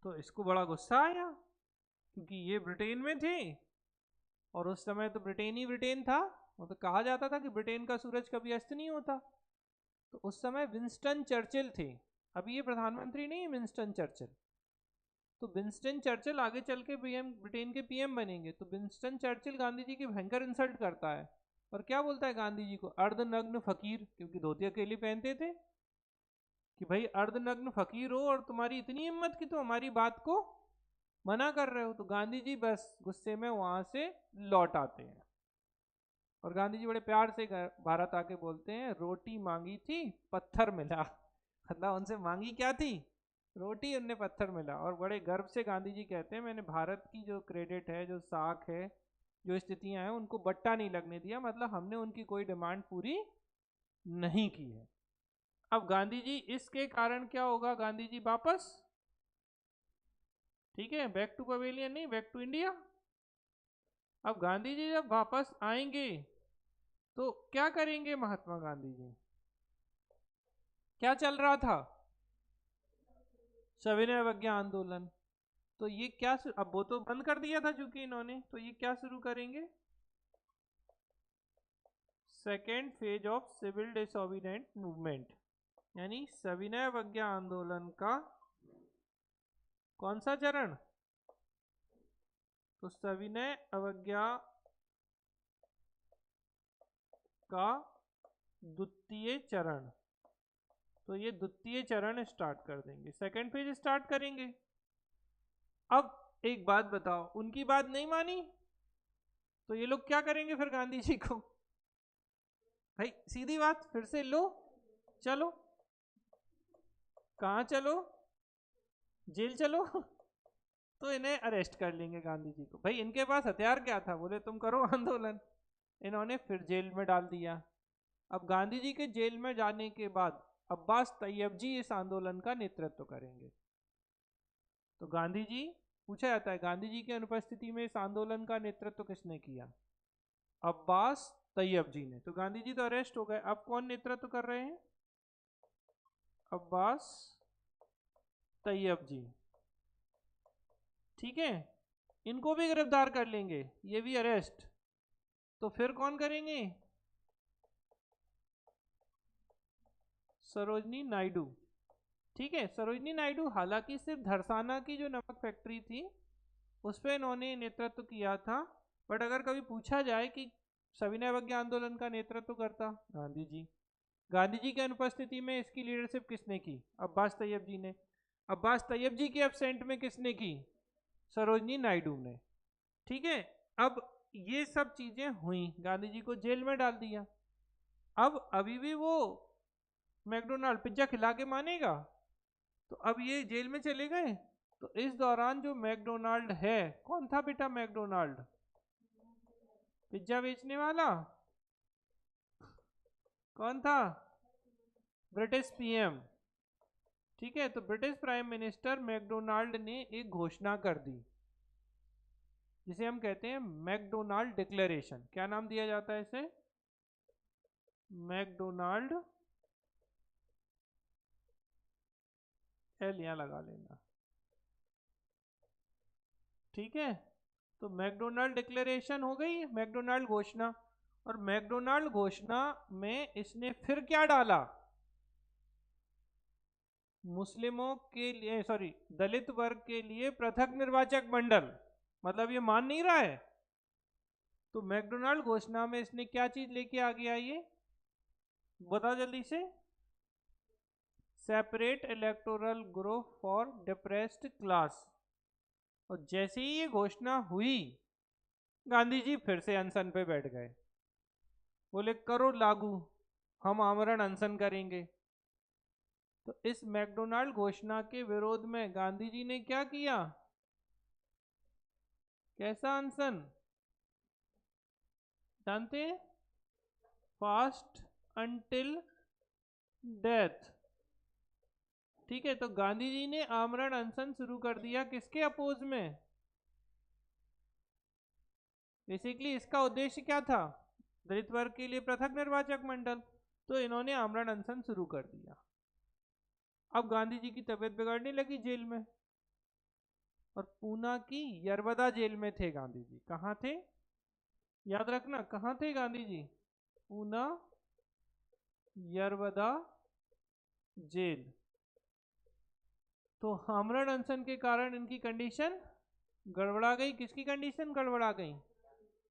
तो इसको बड़ा गुस्सा आया, क्योंकि ये ब्रिटेन में थे, और उस समय तो ब्रिटेन ही ब्रिटेन था। वो तो कहा जाता था कि ब्रिटेन का सूरज कभी अस्त नहीं होता। तो उस समय विंस्टन चर्चिल थे, अभी ये प्रधानमंत्री नहीं है विंस्टन चर्चिल। तो विंस्टन चर्चिल आगे चल के ब्रिटेन के पीएम बनेंगे। तो विंस्टन चर्चिल गांधी जी की भयंकर इंसल्ट करता है, और क्या बोलता है गांधी जी को, अर्धनग्न फकीर, क्योंकि धोती अकेले पहनते थे, कि भाई अर्धनग्न फकीर हो और तुम्हारी इतनी हिम्मत कि तुम हमारी बात को मना कर रहे हो। तो गांधी जी बस गुस्से में वहां से लौट आते हैं, और गांधी जी बड़े प्यार से भारत आके बोलते हैं, रोटी मांगी थी पत्थर मिला। मतलब उनसे मांगी क्या थी, रोटी, उनने पत्थर मिला। और बड़े गर्व से गांधी जी कहते हैं, मैंने भारत की जो क्रेडिट है, जो साख है, जो स्थितियां हैं, उनको बट्टा नहीं लगने दिया। मतलब हमने उनकी कोई डिमांड पूरी नहीं की है। अब गांधी जी, इसके कारण क्या होगा, गांधी जी वापस, ठीक है, बैक टू पवेलियन नहीं, बैक टू इंडिया। अब गांधी जी जब वापस आएंगे तो क्या करेंगे महात्मा गांधी जी, क्या चल रहा था, सविनय अवज्ञा आंदोलन। तो ये क्या अब वो तो बंद कर दिया था चूंकि इन्होंने, तो ये क्या शुरू करेंगे, second phase of civil disobedient movement, यानी सविनय अवज्ञा आंदोलन का कौन सा चरण, तो सविनय अवज्ञा का द्वितीय चरण। तो ये द्वितीय चरण स्टार्ट कर देंगे, सेकेंड फेज स्टार्ट करेंगे। अब एक बात बताओ, उनकी बात नहीं मानी तो ये लोग क्या करेंगे फिर गांधी जी को, भाई सीधी बात, फिर से लो चलो, कहाँ चलो, जेल चलो। तो इन्हें अरेस्ट कर लेंगे गांधी जी को। भाई इनके पास हथियार क्या था, बोले तुम करो आंदोलन, इन्होंने फिर जेल में डाल दिया। अब गांधी जी के जेल में जाने के बाद अब्बास तैयब जी इस आंदोलन का नेतृत्व करेंगे। तो गांधी जी, पूछा जाता है गांधी जी की अनुपस्थिति में इस आंदोलन का नेतृत्व किसने किया, अब्बास तैयब जी ने। तो गांधी जी तो अरेस्ट हो गए, अब कौन नेतृत्व कर रहे हैं, अब्बास तैयब जी, ठीक है। इनको भी गिरफ्तार कर लेंगे, ये भी अरेस्ट। तो फिर कौन करेंगे, सरोजनी नायडू, ठीक है। सरोजनी नायडू हालांकि सिर्फ धरसाना की जो नमक फैक्ट्री थी उस पर इन्होंने नेतृत्व किया था, बट अगर कभी पूछा जाए कि सविनय अवज्ञा आंदोलन का नेतृत्व करता, गांधी जी। गांधी जी की अनुपस्थिति में इसकी लीडरशिप किसने की, अब्बास तैयब जी ने। अब्बास तैयब जी के एब्सेंट में किसने की, सरोजनी नायडू ने, ठीक है। अब ये सब चीजें हुई, गांधी जी को जेल में डाल दिया। अब अभी भी वो मैकडोनाल्ड पिज्जा खिला के मानेगा, तो अब ये जेल में चले गए। तो इस दौरान जो मैकडोनाल्ड है, कौन था बेटा मैकडोनाल्ड? पिज्जा बेचने वाला। कौन था? British PM. ठीक है, तो ब्रिटिश प्राइम मिनिस्टर मैकडोनाल्ड ने एक घोषणा कर दी जिसे हम कहते हैं मैकडोनाल्ड डिक्लेरेशन। क्या नाम दिया जाता है इसे? मैकडोनाल्ड, एल यहाँ लगा लेना। ठीक है, तो मैकडोनाल्ड डिक्लेरेशन हो गई, मैकडोनाल्ड घोषणा। और मैकडोनाल्ड घोषणा में इसने फिर क्या डाला? मुस्लिमों के लिए, सॉरी, दलित वर्ग के लिए पृथक निर्वाचक मंडल। मतलब ये मान नहीं रहा है। तो मैकडोनाल्ड घोषणा में इसने क्या चीज लेके आ गया, ये बताओ जल्दी से। Separate electoral group for depressed class. और जैसे ही ये घोषणा हुई, गांधी जी फिर से अनशन पे बैठ गए। बोले करो लागू, हम आमरण अनशन करेंगे। तो इस मैकडोनाल्ड घोषणा के विरोध में गांधी जी ने क्या किया? कैसा अनशन जानते हैं? Fast until death. ठीक है, तो गांधी जी ने आमरण अनशन शुरू कर दिया, किसके अपोज में? बेसिकली इसका उद्देश्य क्या था? दलित वर्ग के लिए पृथक निर्वाचक मंडल। तो इन्होंने आमरण अनशन शुरू कर दिया। अब गांधी जी की तबीयत बिगड़ने लगी जेल में, और पूना की यरवदा जेल में थे गांधी जी। कहाँ थे? याद रखना, कहाँ थे गांधी जी? पूना यरवदा जेल। तो आमरण अनशन के कारण इनकी कंडीशन गड़बड़ा गई। किसकी कंडीशन गड़बड़ा गई?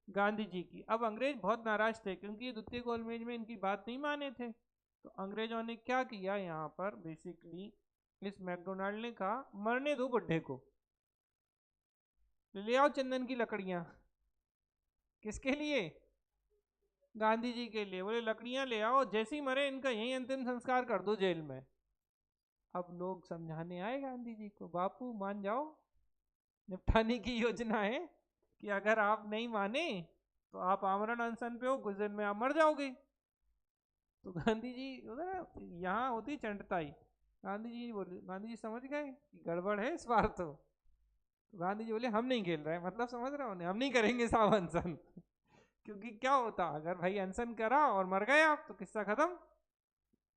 गांधी जी की। अब अंग्रेज बहुत नाराज थे क्योंकि ये द्वितीय गोलमेज में इनकी बात नहीं माने थे। तो अंग्रेजों ने क्या किया यहाँ पर, बेसिकली इस मैकडोनाल्ड ने कहा मरने दो बुड्ढे को, ले आओ चंदन की लकड़ियां। किसके लिए? गांधी जी के लिए। बोले लकड़ियां ले आओ, जैसे ही मरे इनका यही अंतिम संस्कार कर दो जेल में। अब लोग समझाने आए गांधी जी को, बापू मान जाओ, निपटाने की योजना है कि अगर आप नहीं माने तो आप आमरण अनशन पे हो, कुछ दिन में आप मर जाओगे। तो गांधी जी यहाँ होती चंडताई। गांधी जी बोले, गांधी जी समझ गए कि गड़बड़ है इस बार। तो गांधी जी बोले हम नहीं खेल रहे, मतलब समझ रहे हो, हम नहीं करेंगे साहब अनशन। क्योंकि क्या होता अगर भाई अनशन करा और मर गए आप, तो किस्सा खत्म।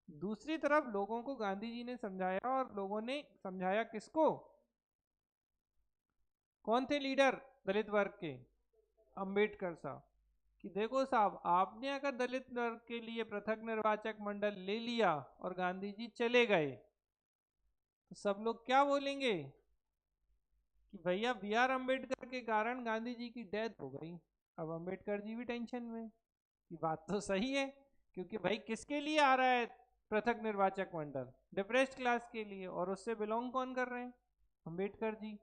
दूसरी तरफ लोगों को गांधी जी ने समझाया, और लोगों ने समझाया किसको? कौन थे लीडर दलित वर्ग के? अंबेडकर साहब। कि देखो साहब, आपने अगर दलित वर्ग के लिए पृथक निर्वाचक मंडल ले लिया और गांधी जी चले गए, तो सब लोग क्या बोलेंगे कि भैया बी आर अम्बेडकर के कारण गांधी जी की डेथ हो गई। अब अम्बेडकर जी भी टेंशन में। ये बात तो सही है, क्योंकि भाई किसके लिए आ रहा है पृथक निर्वाचक मंडल? डिप्रेस्ड क्लास के लिए। और उससे बिलोंग कौन कर रहे हैं? अम्बेडकर जी।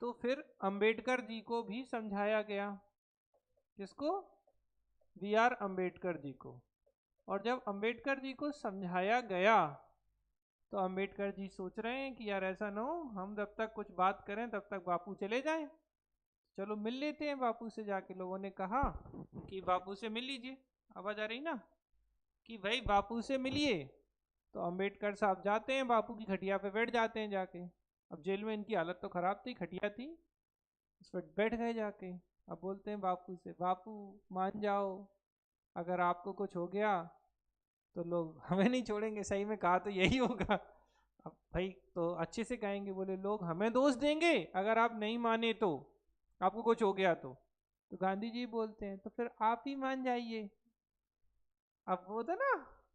तो फिर अम्बेडकर जी को भी समझाया गया। किसको? बी आर अम्बेडकर जी को। और जब अम्बेडकर जी को समझाया गया, तो अम्बेडकर जी सोच रहे हैं कि यार ऐसा ना हो हम जब तक कुछ बात करें तब तक बापू चले जाएं, चलो मिल लेते हैं बापू से जाके। लोगों ने कहा कि बापू से मिल लीजिए। आवाज आ रही ना, कि भाई बापू से मिलिए। तो अम्बेडकर साहब जाते हैं, बापू की खटिया पे बैठ जाते हैं जाके। अब जेल में इनकी हालत तो खराब थी, खटिया थी, उस पर बैठ गए जाके। अब बोलते हैं बापू से, बापू मान जाओ, अगर आपको कुछ हो गया तो लोग हमें नहीं छोड़ेंगे। सही में कहा तो यही होगा। अब भाई तो अच्छे से कहेंगे, बोले लोग हमें दोष देंगे अगर आप नहीं माने तो, आपको कुछ हो गया तो गांधी जी बोलते हैं तो फिर आप ही मान जाइए। अब वो था ना,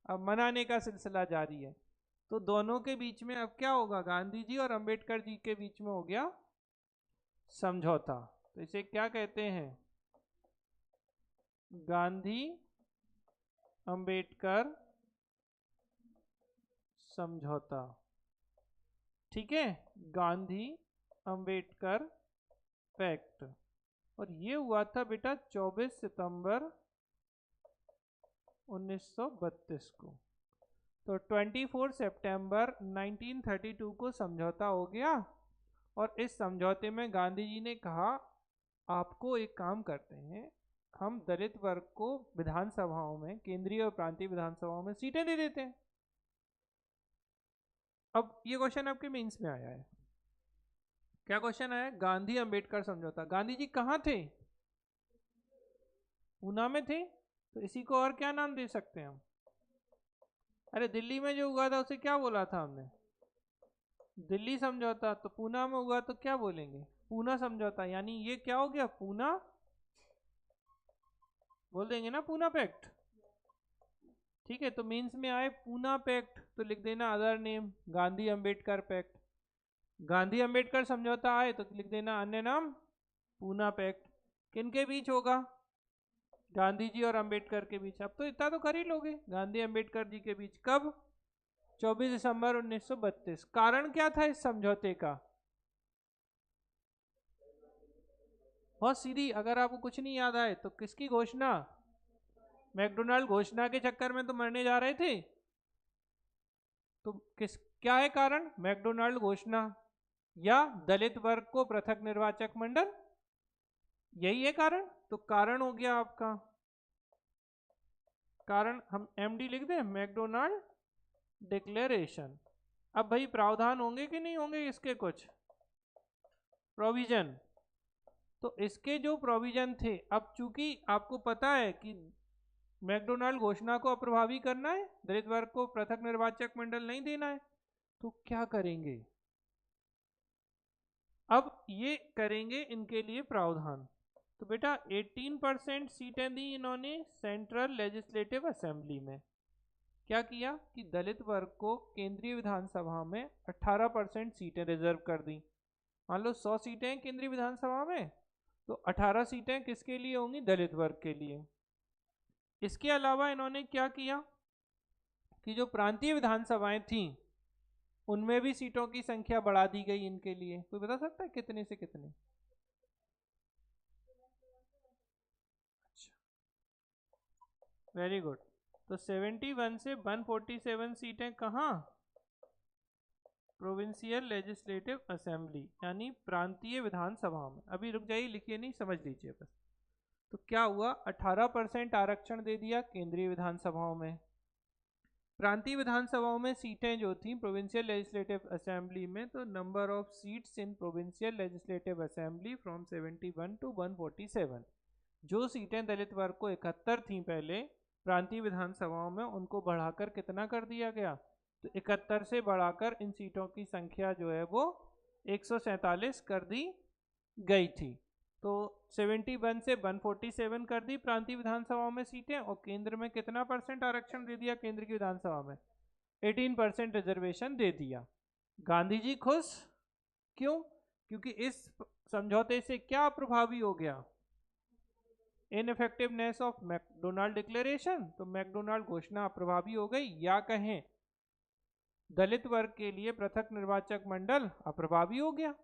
अब मनाने का सिलसिला जारी है। तो दोनों के बीच में अब क्या होगा? गांधी जी और अंबेडकर जी के बीच में हो गया समझौता। तो इसे क्या कहते हैं? गांधी अंबेडकर समझौता। ठीक है, गांधी अंबेडकर पैक्ट। और ये हुआ था बेटा 24 सितंबर 1932 को। तो 24 सितंबर 1932 को समझौता हो गया, और इस समझौते में गांधी जी ने कहा आपको एक काम करते हैं, हम दलित वर्ग को विधानसभाओं में, केंद्रीय और प्रांतीय विधानसभाओं में सीटें दे देते हैं। अब ये क्वेश्चन आपके मेंस में आया है। क्या क्वेश्चन आया? गांधी अंबेडकर समझौता। गांधी जी कहाँ थे? पूना में थे। तो इसी को और क्या नाम दे सकते हैं हम? अरे दिल्ली में जो हुआ था उसे क्या बोला था हमने? दिल्ली समझौता। तो पूना में हुआ तो क्या बोलेंगे? पूना समझौता। यानी ये क्या हो गया? पूना बोल देंगे ना, पूना पैक्ट। ठीक है, तो मीन्स में आए पूना पैक्ट तो लिख देना other name Gandhi Ambedkar pact. Gandhi Ambedkar समझौता आए तो लिख देना अन्य नाम पूना पैक्ट। किनके बीच होगा? गांधी जी और अंबेडकर के बीच। अब तो इतना तो कर ही लोगे, गांधी अंबेडकर जी के बीच। कब? 24 दिसंबर 1932। कारण क्या था इस समझौते का? बहुत सीधी, अगर आपको कुछ नहीं याद आए तो किसकी घोषणा? मैकडोनाल्ड घोषणा के चक्कर में तो मरने जा रहे थे। तो किस क्या है कारण? मैकडोनाल्ड घोषणा या दलित वर्ग को पृथक निर्वाचक मंडल, यही है कारण। तो कारण हो गया आपका, कारण हम एमडी लिख दें, मैकडोनाल्ड डिक्लेरेशन। अब भाई प्रावधान होंगे कि नहीं होंगे इसके कुछ प्रोविजन? तो इसके जो प्रोविजन थे, अब चूंकि आपको पता है कि मैकडोनाल्ड घोषणा को अप्रभावी करना है, दलित वर्ग को पृथक निर्वाचक मंडल नहीं देना है, तो क्या करेंगे? अब ये करेंगे इनके लिए प्रावधान। तो बेटा 18% सीटें दी इन्होंने सेंट्रल लेजिस्लेटिव असेंबली में। क्या किया कि दलित वर्ग को केंद्रीय विधानसभा में 18% सीटें रिजर्व कर दी। मान लो 100 सीटें हैं केंद्रीय विधानसभा में, तो 18 सीटें किसके लिए होंगी? दलित वर्ग के लिए। इसके अलावा इन्होंने क्या किया कि जो प्रांतीय विधानसभाएं थीं उनमें भी सीटों की संख्या बढ़ा दी गई इनके लिए। कोई बता सकता है कितने से कितने? अच्छा, वेरी गुड। तो 71 से 147 सीटें कहाँ? प्रोविंशियल लेजिस्लेटिव असेंबली, यानी प्रांतीय विधानसभा में। अभी रुक जाइए, लिखिए नहीं, समझ लीजिए बस। तो क्या हुआ? 18% आरक्षण दे दिया केंद्रीय विधानसभाओं में। प्रांतीय विधानसभाओं में सीटें जो थी प्रोविंशियल लेजिस्लेटिव असेंबली में, तो number of seats in provincial legislative assembly from 71 to 147। जो सीटें दलित वर्ग को 71 थी पहले प्रांतीय विधानसभाओं में, उनको बढ़ाकर कितना कर दिया गया? तो 71 से बढ़ाकर इन सीटों की संख्या जो है वो 147 कर दी गई थी। तो 71 से 147 कर दी प्रांतीय विधानसभाओं में सीटें, और केंद्र में कितना परसेंट आरक्षण दे दिया? केंद्र की विधानसभा में 18% रिजर्वेशन दे दिया। गांधी जी खुश। क्यों? क्योंकि इस समझौते से क्या प्रभावी हो गया? Ineffectiveness of MacDonald declaration. तो मैकडोनाल्ड घोषणा अप्रभावी हो गई, या कहें दलित वर्ग के लिए पृथक निर्वाचक मंडल अप्रभावी हो गया।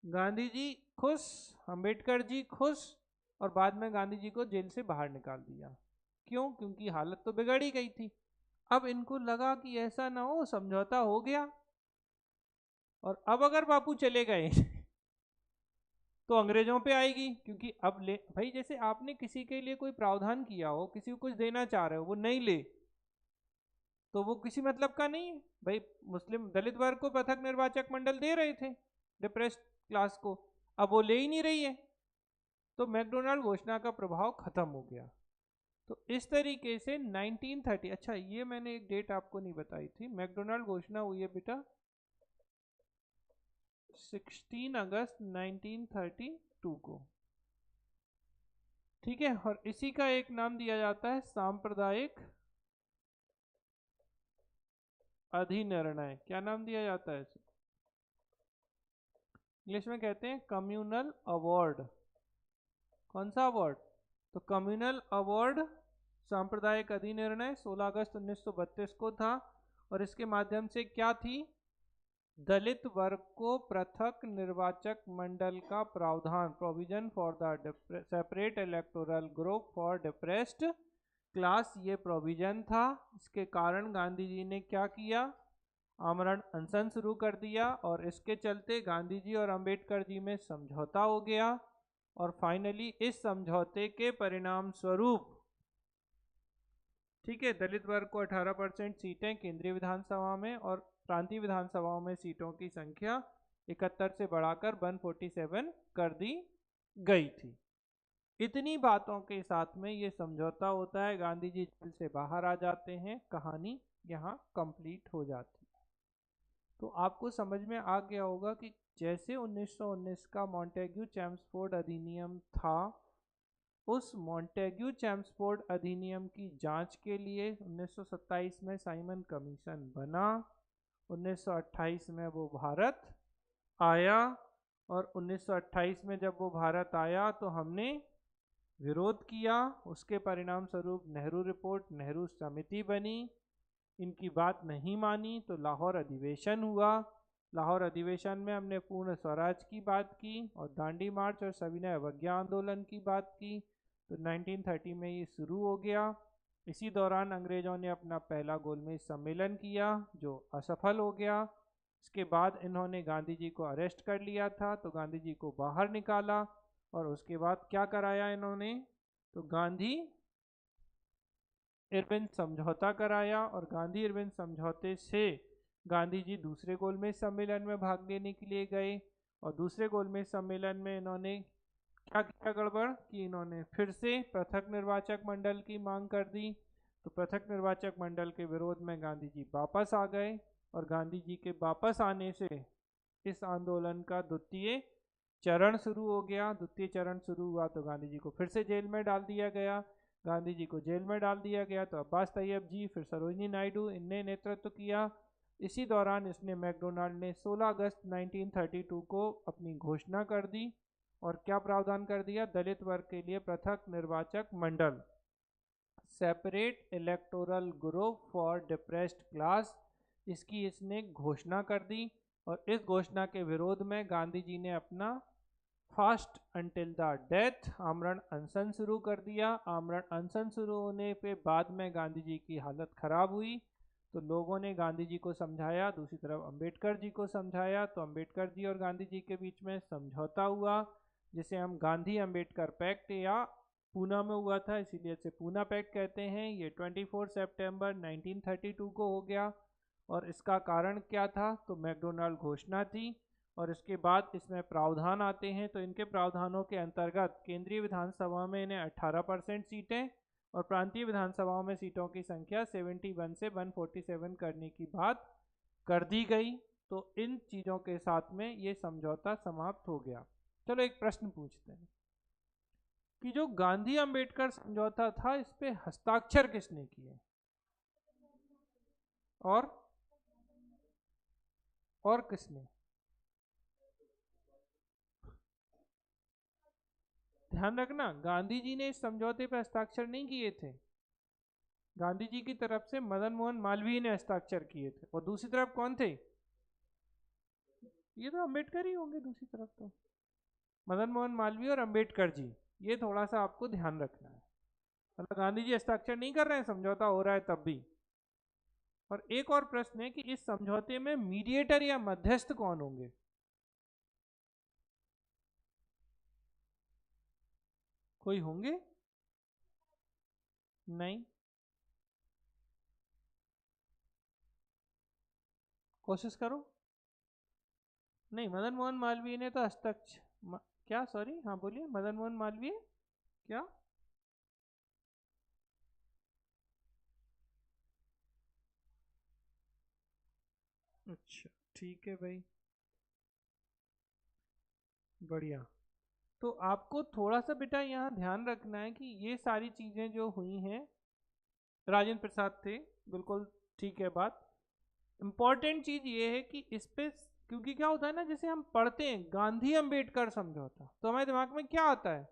गांधी जी खुश, अंबेडकर जी खुश, और बाद में गांधी जी को जेल से बाहर निकाल दिया। क्यों? क्योंकि हालत तो बिगड़ ही गई थी। अब इनको लगा कि ऐसा ना हो, समझौता हो गया और अब अगर बापू चले गए तो अंग्रेजों पे आएगी। क्योंकि अब ले भाई, जैसे आपने किसी के लिए कोई प्रावधान किया हो, किसी को कुछ देना चाह रहे हो, वो नहीं ले तो वो किसी मतलब का नहीं है भाई। मुस्लिम दलित वर्ग को पृथक निर्वाचक मंडल दे रहे थे, डिप्रेस्ड क्लास को, अब वो ले ही नहीं रही है, तो मैकडोनाल्ड घोषणा का प्रभाव खत्म हो गया। तो इस तरीके से 1930, अच्छा ये मैंने एक डेट आपको नहीं बताई थी, मैकडोनाल्ड घोषणा हुई है बेटा 16 अगस्त 1932 को। ठीक है, और इसी का एक नाम दिया जाता है सांप्रदायिक अधिनिर्णय। क्या नाम दिया जाता है इसे? इंग्लिश में कहते हैं कम्युनल अवार्ड। कौन सा अवार्ड? तो कम्युनल अवार्ड सांप्रदायिक अधिनिर्णय 16 अगस्त 1932 को था, और इसके माध्यम से क्या थी? दलित वर्ग को पृथक निर्वाचक मंडल का प्रावधान, provision for the separate electoral group for depressed class ये प्रोविजन था। इसके कारण गांधी जी ने क्या किया, आमरण अनशन शुरू कर दिया और इसके चलते गांधी जी और अंबेडकर जी में समझौता हो गया। और फाइनली इस समझौते के परिणाम स्वरूप, ठीक है, दलित वर्ग को 18% सीटें केंद्रीय विधानसभा में और प्रांतीय विधानसभाओं में सीटों की संख्या 71 से बढ़ाकर 147 कर दी गई थी। इतनी बातों के साथ में ये समझौता होता है, गांधी जी जेल से बाहर आ जाते हैं, कहानी यहाँ कंप्लीट हो जाती है। तो आपको समझ में आ गया होगा कि जैसे 1919 का मॉन्टेग्यू चैम्सफोर्ड अधिनियम था, उस मॉन्टेग्यू चैम्सफोर्ड अधिनियम की जांच के लिए 1927 में साइमन कमीशन बना। 1928 में वो भारत आया और 1928 में जब वो भारत आया तो हमने विरोध किया। उसके परिणाम स्वरूप नेहरू रिपोर्ट, नेहरू समिति बनी। इनकी बात नहीं मानी तो लाहौर अधिवेशन हुआ। लाहौर अधिवेशन में हमने पूर्ण स्वराज की बात की और दांडी मार्च और सविनय अवज्ञा आंदोलन की बात की। तो 1930 में ये शुरू हो गया। इसी दौरान अंग्रेजों ने अपना पहला गोलमेज सम्मेलन किया जो असफल हो गया। इसके बाद इन्होंने गांधी जी को अरेस्ट कर लिया था, तो गांधी जी को बाहर निकाला और उसके बाद क्या कराया इन्होंने, तो गांधी इरविन समझौता कराया। और गांधी इरविन समझौते से गांधी जी दूसरे गोलमेज सम्मेलन में भाग लेने के लिए गए और दूसरे गोलमेज सम्मेलन में इन्होंने क्या किया गड़बड़ कि इन्होंने फिर से पृथक निर्वाचक मंडल की मांग कर दी। तो पृथक निर्वाचक मंडल के विरोध में गांधी जी वापस आ गए और गांधी जी के वापस आने से इस आंदोलन का द्वितीय चरण शुरू हो गया। द्वितीय चरण शुरू हुआ तो गांधी जी को फिर से जेल में डाल दिया गया। गांधी जी को जेल में डाल दिया गया तो अब्बास तैयब जी, फिर सरोजिनी नायडू, इनने नेतृत्व किया। इसी दौरान इसने मैकडोनाल्ड ने 16 अगस्त 1932 को अपनी घोषणा कर दी और क्या प्रावधान कर दिया, दलित वर्ग के लिए पृथक निर्वाचक मंडल, separate electoral group for depressed class, इसकी इसने घोषणा कर दी। और इस घोषणा के विरोध में गांधी जी ने अपना फास्ट अंटिल द डेथ आमरण अनशन शुरू कर दिया। आमरण अनशन शुरू होने पे बाद में गांधी जी की हालत खराब हुई तो लोगों ने गांधी जी को समझाया, दूसरी तरफ अंबेडकर जी को समझाया। तो अंबेडकर जी और गांधी जी के बीच में समझौता हुआ जिसे हम गांधी अंबेडकर पैक्ट या पूना में हुआ था, इसीलिए इसे पूना पैक्ट कहते हैं। ये 24 सितंबर 1932 को हो गया और इसका कारण क्या था, तो मैकडोनाल्ड घोषणा थी और इसके बाद इसमें प्रावधान आते हैं। तो इनके प्रावधानों के अंतर्गत केंद्रीय विधानसभा में इन्हें 18% सीटें और प्रांतीय विधानसभाओं में सीटों की संख्या 71 से 147 करने की बात कर दी गई। तो इन चीज़ों के साथ में ये समझौता समाप्त हो गया। चलो एक प्रश्न पूछते हैं कि जो गांधी अंबेडकर समझौता था इस पे हस्ताक्षर किसने किए और किसने, ध्यान रखना गांधी जी ने इस समझौते पर हस्ताक्षर नहीं किए थे। गांधी जी की तरफ से मदन मोहन मालवीय ने हस्ताक्षर किए थे और दूसरी तरफ कौन थे, ये तो अंबेडकर ही होंगे दूसरी तरफ, तो मदन मोहन मालवीय और अंबेडकर जी, ये थोड़ा सा आपको ध्यान रखना है। मतलब गांधी जी हस्ताक्षर नहीं कर रहे हैं, समझौता हो रहा है तब भी। और एक और प्रश्न है कि इस समझौते में मीडिएटर या मध्यस्थ कौन होंगे, कोई होंगे, नहीं, कोशिश करो। नहीं, मदन मोहन मालवीय ने तो हस्ताक्षर क्या, सॉरी, हाँ बोलिए, मदन मोहन मालवीय क्या, अच्छा ठीक है भाई, बढ़िया। तो आपको थोड़ा सा बेटा यहाँ ध्यान रखना है कि ये सारी चीज़ें जो हुई हैं, राजेंद्र प्रसाद थे, बिल्कुल ठीक है बात। इम्पॉर्टेंट चीज़ ये है कि इस पे, क्योंकि क्या होता है ना, जैसे हम पढ़ते हैं गांधी अंबेडकर समझौता तो हमारे दिमाग में क्या आता है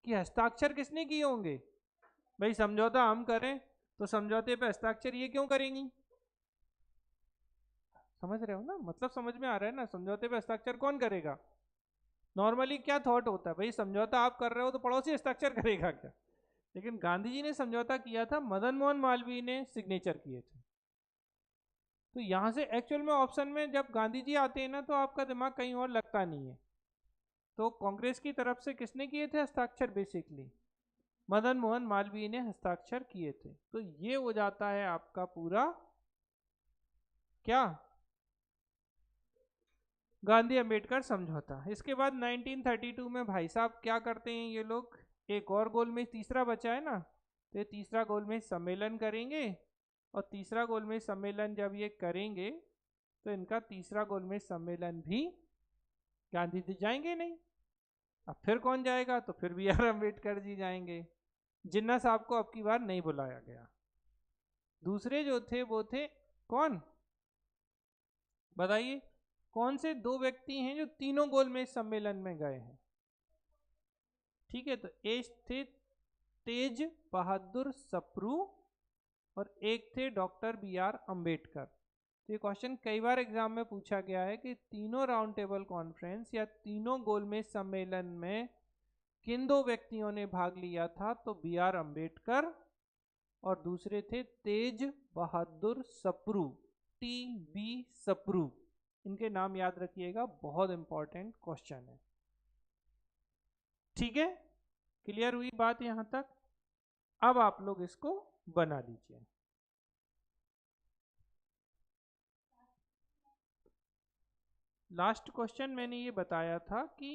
कि हस्ताक्षर किसने किए होंगे। भाई समझौता हम करें तो समझौते पे हस्ताक्षर ये क्यों करेंगी, समझ रहे हो ना, मतलब समझ में आ रहा है ना, समझौते पे हस्ताक्षर कौन करेगा। नॉर्मली क्या थॉट होता है, भाई समझौता आप कर रहे हो तो पड़ोसी हस्ताक्षर करेगा क्या, लेकिन गांधी जी ने समझौता किया था, मदन मोहन मालवीय ने सिग्नेचर किए थे। तो यहाँ से एक्चुअल में ऑप्शन में जब गांधी जी आते हैं ना, तो आपका दिमाग कहीं और लगता नहीं है। तो कांग्रेस की तरफ से किसने किए थे हस्ताक्षर? बेसिकली मदन मोहन मालवीय ने हस्ताक्षर किए थे। तो ये हो जाता है आपका पूरा क्या, गांधी अंबेडकर समझौता। इसके बाद 1932 में भाई साहब क्या करते हैं ये लोग, एक और गोलमेज तीसरा बचा है ना, तो ये तीसरा गोलमेज सम्मेलन करेंगे। और तीसरा गोलमेज सम्मेलन जब ये करेंगे तो इनका तीसरा गोलमेज सम्मेलन भी गांधी जी जाएंगे नहीं। अब फिर कौन जाएगा? तो फिर बी आर अम्बेडकर जी जाएंगे। जिन्ना साहब को अब की बार नहीं बुलाया गया। दूसरे जो थे वो थे कौन, बताइए कौन से दो व्यक्ति हैं जो तीनों गोलमेज सम्मेलन में गए हैं? ठीक है, तो एक थे तेज बहादुर सप्रू और एक थे डॉक्टर बी आर अम्बेडकर। तो ये क्वेश्चन कई बार एग्जाम में पूछा गया है कि तीनों राउंड टेबल कॉन्फ्रेंस या तीनों गोलमेज सम्मेलन में किन दो व्यक्तियों ने भाग लिया था? तो बी आर अम्बेडकर और दूसरे थे तेज बहादुर सप्रू, टी बी सप्रू। इनके नाम याद रखिएगा, बहुत इंपॉर्टेंट क्वेश्चन है। ठीक है, क्लियर हुई बात यहां तक? अब आप लोग इसको बना लीजिए। लास्ट क्वेश्चन मैंने ये बताया था कि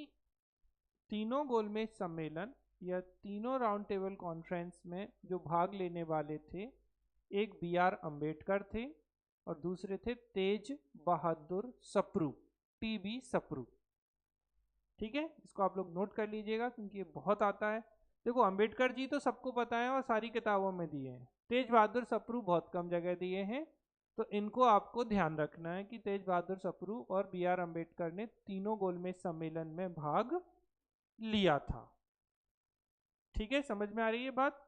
तीनों गोलमेज सम्मेलन या तीनों राउंड टेबल कॉन्फ्रेंस में जो भाग लेने वाले थे, एक बी आर अम्बेडकर थे और दूसरे थे तेज बहादुर सप्रू, टी बी सप्रू। ठीक है, इसको आप लोग नोट कर लीजिएगा क्योंकि ये बहुत आता है। देखो अम्बेडकर जी तो सबको पता है और सारी किताबों में दिए हैं, तेज बहादुर सप्रू बहुत कम जगह दिए हैं। तो इनको आपको ध्यान रखना है कि तेज बहादुर सप्रू और बी आर अम्बेडकर ने तीनों गोलमेज सम्मेलन में भाग लिया था। ठीक है, समझ में आ रही है बात?